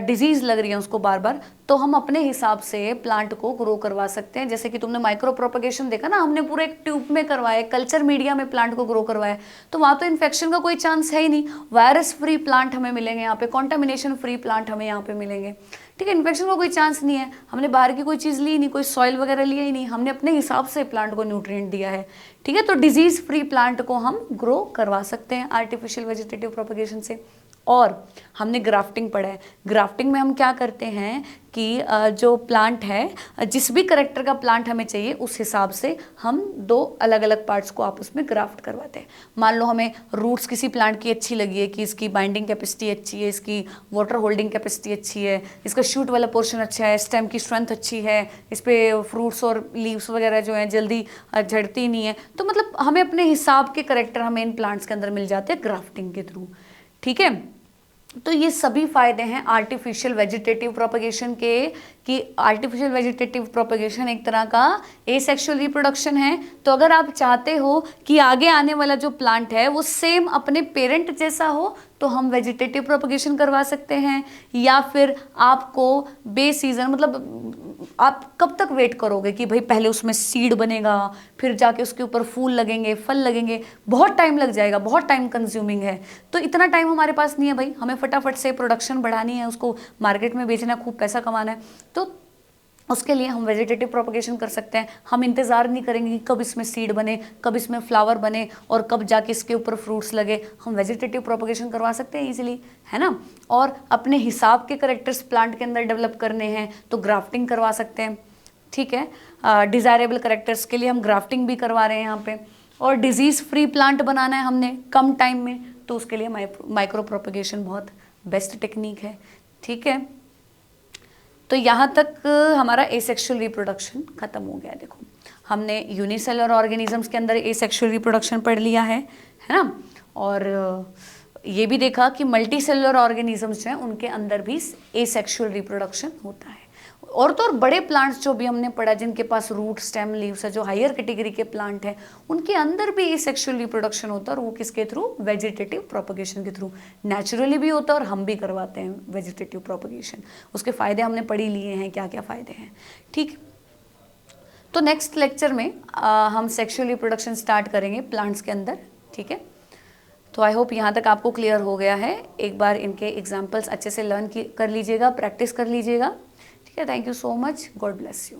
डिजीज़ लग रही है उसको बार बार, तो हम अपने हिसाब से प्लांट को ग्रो करवा सकते हैं। जैसे कि तुमने माइक्रो प्रोपगेशन देखा ना, हमने पूरे एक ट्यूब में करवाया, कल्चर मीडिया में प्लांट को ग्रो करवाया, तो वहाँ तो इन्फेक्शन का कोई चांस है ही नहीं। वायरस फ्री प्लांट हमें मिलेंगे यहाँ पे, कॉन्टामिनेशन फ्री प्लांट हमें यहाँ पे मिलेंगे, ठीक है। इन्फेक्शन का कोई चांस नहीं है, हमने बाहर की कोई चीज़ ली नहीं, कोई सॉइल वगैरह लिया ही नहीं, हमने अपने हिसाब से प्लांट को न्यूट्रिएंट दिया है, ठीक है। तो डिजीज़ फ्री प्लांट को हम ग्रो करवा सकते हैं आर्टिफिशियल वेजिटेटिव प्रोपगेशन से। और हमने ग्राफ्टिंग पढ़ा है। ग्राफ्टिंग में हम क्या करते हैं कि जो प्लांट है, जिस भी करेक्टर का प्लांट हमें चाहिए उस हिसाब से हम दो अलग अलग पार्ट्स को आपस में ग्राफ्ट करवाते हैं। मान लो हमें रूट्स किसी प्लांट की अच्छी लगी है कि इसकी बाइंडिंग कैपेसिटी अच्छी है, इसकी वाटर होल्डिंग कैपेसिटी अच्छी है, इसका शूट वाला पोर्शन अच्छा है, स्टेम की स्ट्रेंथ अच्छी है, इस पर फ्रूट्स और लीव्स वगैरह जो हैं जल्दी झड़ती नहीं है, तो मतलब हमें अपने हिसाब के करेक्टर हमें इन प्लांट्स के अंदर मिल जाते हैं ग्राफ्टिंग के थ्रू, ठीक है। तो ये सभी फायदे हैं आर्टिफिशियल वेजिटेटिव प्रोपगेशन के, कि आर्टिफिशियल वेजिटेटिव प्रोपगेशन एक तरह का एसेक्सुअल रिप्रोडक्शन है। तो अगर आप चाहते हो कि आगे आने वाला जो प्लांट है वो सेम अपने पेरेंट जैसा हो, तो हम वेजिटेटिव प्रोपगेशन करवा सकते हैं। या फिर आपको बे सीजन, मतलब आप कब तक वेट करोगे कि भाई पहले उसमें सीड बनेगा, फिर जाके उसके ऊपर फूल लगेंगे, फल लगेंगे, बहुत टाइम लग जाएगा, बहुत टाइम कंज्यूमिंग है। तो इतना टाइम हमारे पास नहीं है भाई, हमें फटाफट से प्रोडक्शन बढ़ानी है, उसको मार्केट में बेचना, खूब पैसा कमाना है। तो उसके लिए हम वेजिटेटिव प्रोपगेशन कर सकते हैं। हम इंतज़ार नहीं करेंगे कि कब इसमें सीड बने, कब इसमें फ्लावर बने और कब जाके इसके ऊपर फ्रूट्स लगे। हम वेजिटेटिव प्रोपगेशन करवा सकते हैं इजीली, है ना। और अपने हिसाब के करेक्टर्स प्लांट के अंदर डेवलप करने हैं तो ग्राफ्टिंग करवा सकते हैं, ठीक है। डिज़ायरेबल करेक्टर्स के लिए हम ग्राफ्टिंग भी करवा रहे हैं यहाँ पे। और डिजीज़ फ्री प्लांट बनाना है हमने कम टाइम में, तो उसके लिए माइक्रो प्रोपगेशन बहुत बेस्ट टेक्निक है, ठीक है। तो यहाँ तक हमारा एसेक्सुअल रिप्रोडक्शन खत्म हो गया। देखो, हमने यूनिसेलुलर ऑर्गेनिजम्स के अंदर एसेक्सुअल रिप्रोडक्शन पढ़ लिया है ना। और ये भी देखा कि मल्टी सेलुलर ऑर्गेनिजम्स हैं उनके अंदर भी एसेक्सुअल रिप्रोडक्शन होता है। और तो और बड़े प्लांट्स जो भी हमने पढ़ा, जिनके पास रूट, स्टेम, लीव्स है, जो हायर कैटेगरी के प्लांट हैं, उनके अंदर भी एसेक्सुअल रिप्रोडक्शन होता है। और वो किसके थ्रू, वेजिटेटिव प्रोपगेशन के थ्रू। नेचुरली भी होता है और हम भी करवाते हैं वेजिटेटिव प्रोपगेशन। उसके फ़ायदे हमने पढ़ ही लिए हैं, क्या क्या फ़ायदे हैं, ठीक। तो नेक्स्ट लेक्चर में हम सेक्सुअल रिप्रोडक्शन स्टार्ट करेंगे प्लांट्स के अंदर, ठीक है। तो आई होप यहाँ तक आपको क्लियर हो गया है। एक बार इनके एग्जाम्पल्स अच्छे से लर्न कर लीजिएगा, प्रैक्टिस कर लीजिएगा, ठीक है। Thank you so much, God bless you.